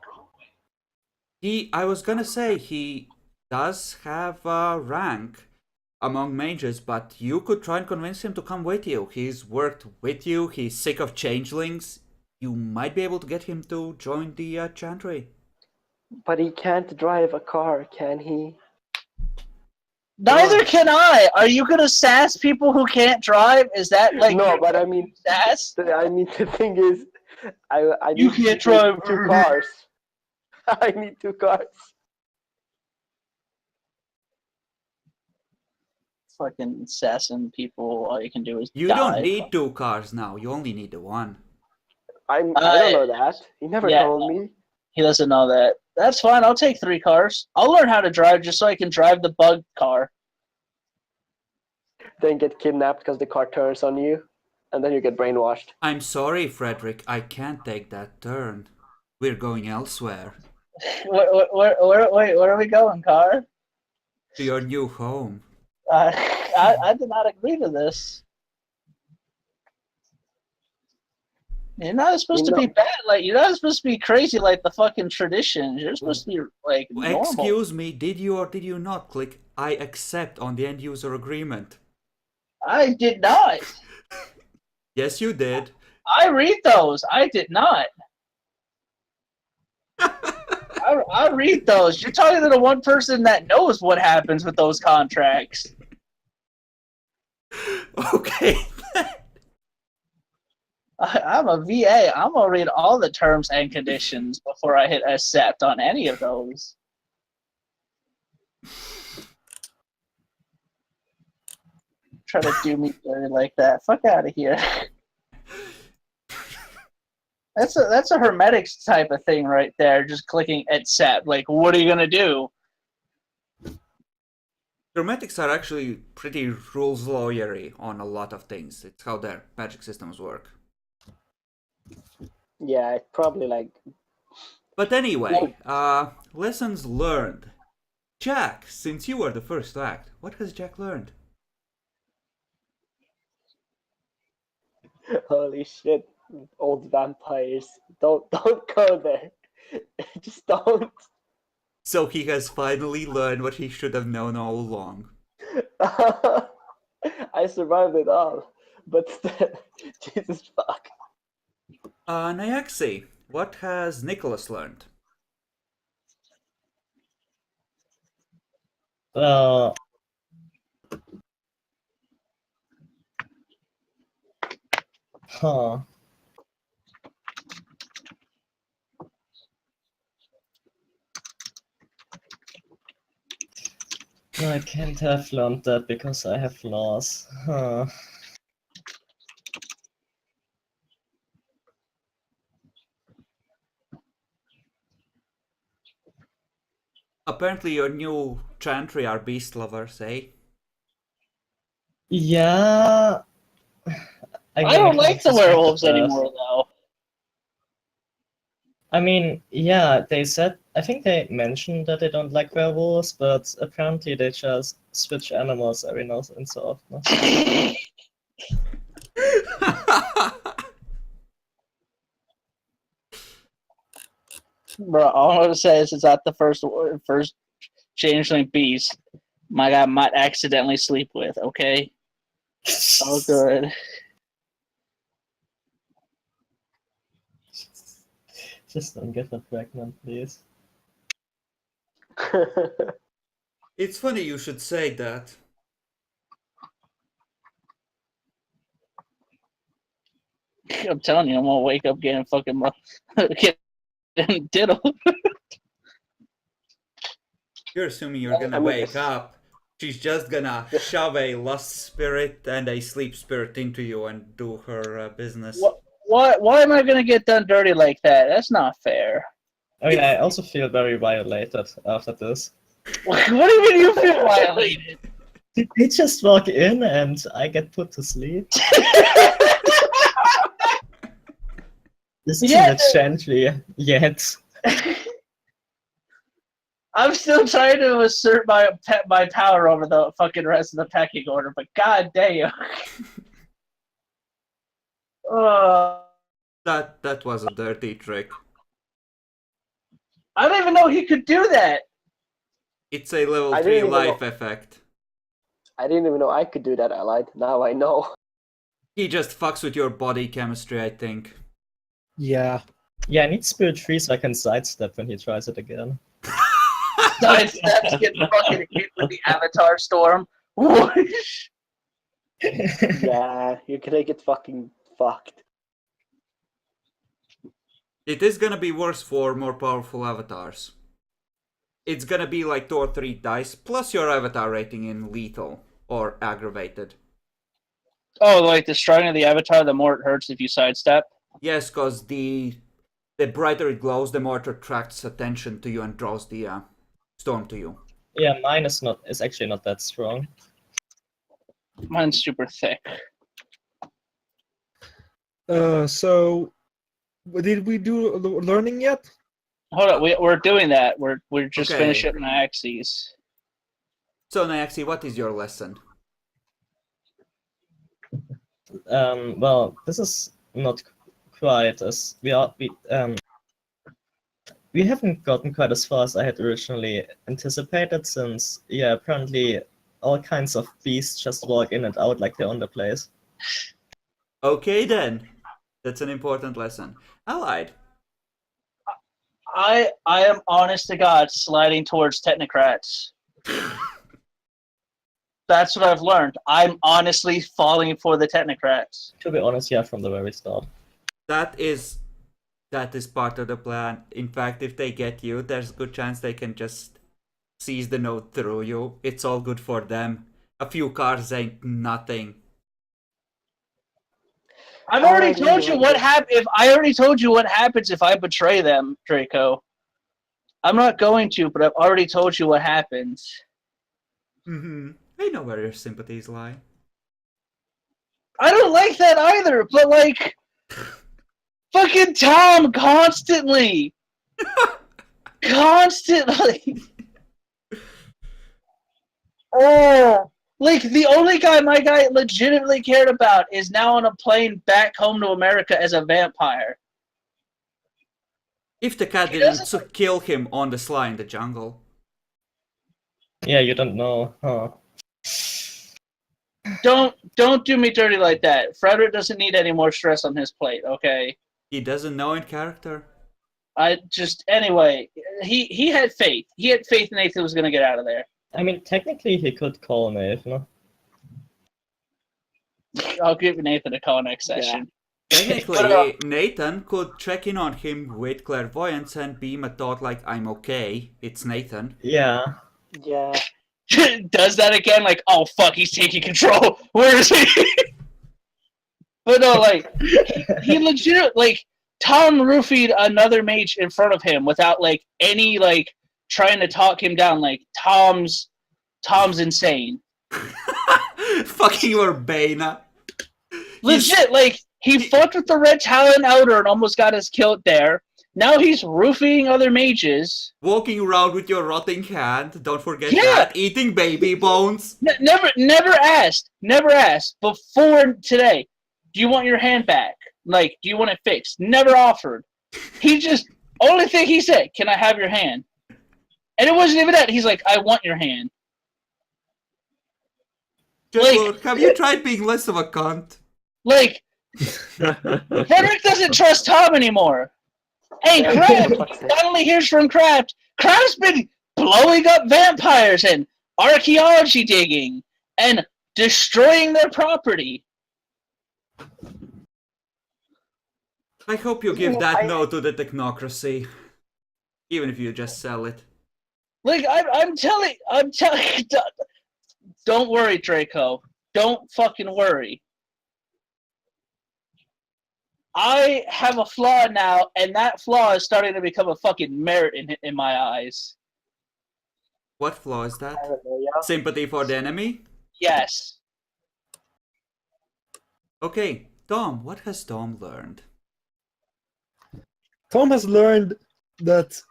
I was gonna say he does have a rank among mages, but you could try and convince him to come with you. He's worked with you. He's sick of changelings. You might be able to get him to join the chantry. But he can't drive a car, can he? Neither can I. Are you gonna sass people who can't drive? Is that like No, but I mean, sass? I mean, the thing is, I You need can't drive. 2 cars. I need 2 cars. Fucking sassing people. All you can do is You die. don't need 2 cars now. You only need the 1. I don't know that. He never told me. He doesn't know that. That's fine. I'll take 3 cars. I'll learn how to drive just so I can drive the bug car. Then get kidnapped because the car turns on you, and then you get brainwashed. I'm sorry, Frederick. I can't take that turn. We're going elsewhere. Where are we going, car? To your new home. I did not agree to this. You're not supposed to be bad, like you're not supposed to be crazy like the fucking traditions. You're supposed to be like normal. Excuse me, did you or did you not click I accept on the end user agreement? I did not. Yes, you did. I read those. I did not. I read those. You're talking to the one person that knows what happens with those contracts. Okay. I'm a VA. I'm gonna read all the terms and conditions before I hit accept on any of those. Try to do me dirty like that. Fuck out of here. That's a hermetics type of thing right there. Just clicking accept. Like, what are you gonna do? Hermetics are actually pretty rules lawyery on a lot of things. It's how their magic systems work. Yeah, it's probably like But anyway, lessons learned. Jack, since you were the first to act, what has Jack learned? Holy shit, old vampires! Don't go there. Just don't. So he has finally learned what he should have known all along. I survived it all, but still, Jesus fuck. Nyaxi, what has Nicholas learned? Well, huh. No, I can't have learned that because I have flaws. Huh. Apparently your new chantry are beast lovers, eh? Yeah. I mean, don't kind like of the suspected werewolves that. anymore, though. I mean, yeah, they said, I think they mentioned that they don't like werewolves, but apparently they just switch animals every now and so often. Bro, all I'm gonna say is that the first changeling beast my guy might accidentally sleep with. Okay. Oh, good. Just don't get her pregnant, please. It's funny you should say that. I'm telling you, I'm gonna wake up getting fucking getting diddle. You're assuming you're gonna I mean, wake up. She's just gonna shove a lust spirit and a sleep spirit into you and do her business. Why am I gonna get done dirty like that? That's not fair. I mean, I also feel very violated after this. What do you mean you feel violated? They just walk in and I get put to sleep. This isn't Yeah. a gently yet. I'm still trying to assert my power over the fucking rest of the pecking order, but god damn. That was a dirty trick. I don't even know he could do that. It's a level I 3 didn't even life know. effect. I didn't even know I could do that, Allied. Now I know. He just fucks with your body chemistry, I think. Yeah. Yeah, I need Spirit Free so I can sidestep when he tries it again. Sidesteps get fucking hit with the Avatar Storm. Whoosh. Yeah, you're gonna get fucking fucked. It is gonna be worse for more powerful avatars. It's gonna be like 2 or 3 dice, plus your avatar rating in lethal or aggravated. Oh, like the stronger the Avatar, the more it hurts if you sidestep? Yes, because the brighter it glows, the more it attracts attention to you and draws the storm to you. Yeah, mine is actually not that strong. Mine's super thick. So, did we do learning yet? Hold on, we're doing that. We're just Okay. finishing my axes. So, Nyaxi, what is your lesson? Well, this is not quite as we haven't gotten quite as far as I had originally anticipated, since apparently all kinds of beasts just walk in and out like they own the place. Okay then. That's an important lesson. Allied. I am honest to God sliding towards technocrats. That's what I've learned. I'm honestly falling for the technocrats. To be honest, yeah, from the very start. That is part of the plan. In fact, if they get you, there's a good chance they can just seize the node through you. It's all good for them. A few cars ain't nothing. I've already told you what I already told you what happens if I betray them, Draco. I'm not going to, but I've already told you what happens. I know where your sympathies lie. I don't like that either, but like fucking Tom constantly. Constantly. Oh, like the only guy my guy legitimately cared about is now on a plane back home to America as a vampire. If the cat He didn't doesn't- kill him on the sly in the jungle. Yeah, you don't know, huh? Don't do me dirty like that. Frederick doesn't need any more stress on his plate, okay? He doesn't know in character. I just anyway, he had faith. He had faith Nathan was gonna get out of there. I mean, technically he could call Nathan. I'll give Nathan a call next session. Technically, Nathan could check in on him with clairvoyance and beam a thought like, I'm okay, it's Nathan. Yeah. Yeah. Does that again, like, oh fuck, he's taking control. Where is he? But no, like, he legit, like, Tom roofied another mage in front of him without, like, any, like, trying to talk him down. Like, Tom's insane. Fucking Urbana. Legit, like, he fucked with the Red Talon Outer and almost got us killed there. Now he's roofing other mages. Walking around with your rotting hand, don't forget Yeah. that. Eating baby bones. Never asked before today. Do you want your hand back? Like, do you want it fixed? Never offered. He just only thing he said, "Can I have your hand?" And it wasn't even that. He's like, "I want your hand." Just have you tried being less of a cunt? Like, Frederick doesn't trust Tom anymore. Hey, Kraft finally hears from Kraft. Kraft's been blowing up vampires and archaeology digging and destroying their property. I hope you give that I- no to the technocracy. Even if you just sell it. Like, I'm telling, don't worry, Draco. Don't fucking worry. I have a flaw now, and that flaw is starting to become a fucking merit in my eyes. What flaw is that? I don't know, yeah. Sympathy for the enemy? Yes. Okay, Tom, what has Tom learned? Tom has learned that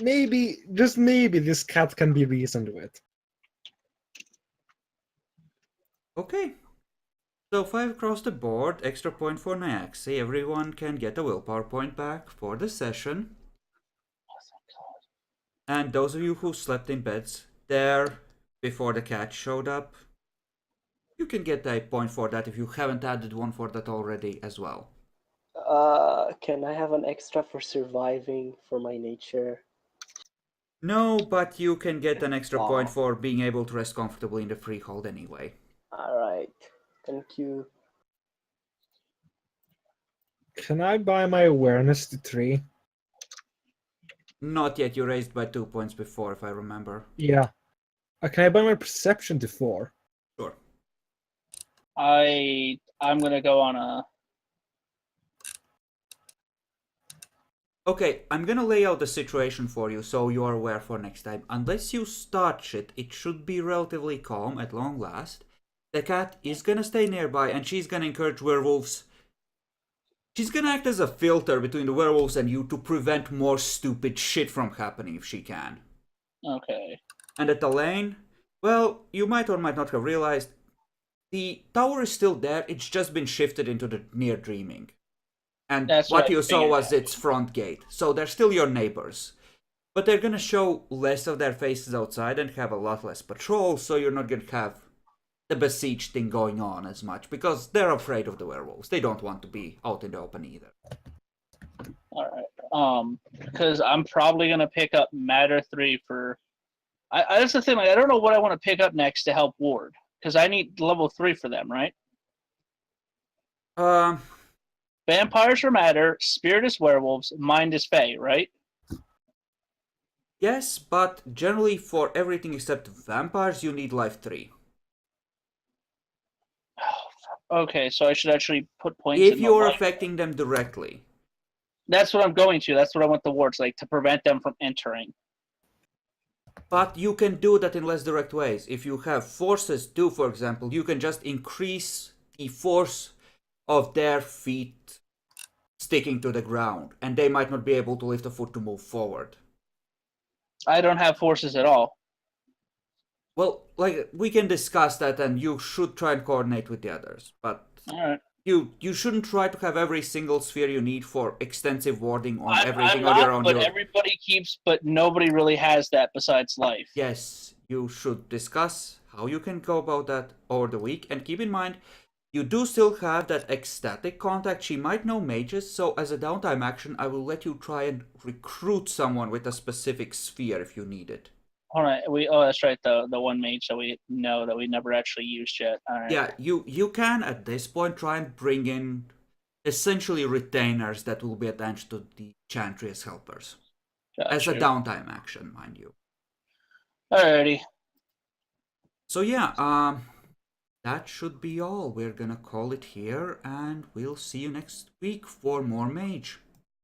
maybe, just maybe, this cat can be reasoned with. Okay. So 5 across the board, extra point for Nyaxi. Everyone can get a willpower point back for the session. And those of you who slept in beds there before the cat showed up, you can get a point for that if you haven't added one for that already as well. Can I have an extra for surviving for my nature? No, but you can get an extra point Wow. for being able to rest comfortably in the freehold anyway. Alright. Thank you. Can I buy my awareness to 3? Not yet, you raised by 2 points before, if I remember. Yeah. Can I buy my perception to 4? Sure. I'm gonna go on a. Okay, I'm gonna lay out the situation for you so you are aware for next time. Unless you start shit, it should be relatively calm at long last. The cat is gonna stay nearby and she's gonna encourage werewolves. She's gonna act as a filter between the werewolves and you to prevent more stupid shit from happening if she can. Okay. And at the lane, well, you might or might not have realized, the tower is still there, it's just been shifted into the near dreaming. And That's what what I you saw figured was out. its front gate. So they're still your neighbors. But they're gonna show less of their faces outside and have a lot less patrol, so you're not gonna have the besieged thing going on as much, because they're afraid of the werewolves. They don't want to be out in the open either. All right. Because I'm probably gonna pick up Matter 3 for. That's the thing. Like, I don't know what I want to pick up next to help Ward, because I need level 3 for them, right? Vampires are Matter, Spirit is Werewolves, Mind is Fae, right? Yes, but generally for everything except vampires, you need life 3. Okay, so I should actually put points If in the you're life. affecting them directly. That's what I'm going to. That's what I want the wards, like, to prevent them from entering. But you can do that in less direct ways. If you have forces too, for example, you can just increase the force of their feet sticking to the ground, and they might not be able to lift a foot to move forward. I don't have forces at all. Well, like, we can discuss that, and you should try and coordinate with the others, but All right. you shouldn't try to have every single sphere you need for extensive warding on everything I'm on your not, own. but everybody keeps, but nobody really has that besides life. Yes, you should discuss how you can go about that over the week, and keep in mind, you do still have that ecstatic contact. She might know mages, so as a downtime action, I will let you try and recruit someone with a specific sphere if you need it. All right. That's right. The one mage that we know that we never actually used yet. All right. Yeah, you can at this point try and bring in essentially retainers that will be attached to the Chantrius helpers. As a downtime action, mind you. Alrighty. So yeah, that should be all. We're gonna call it here, and we'll see you next week for more Mage.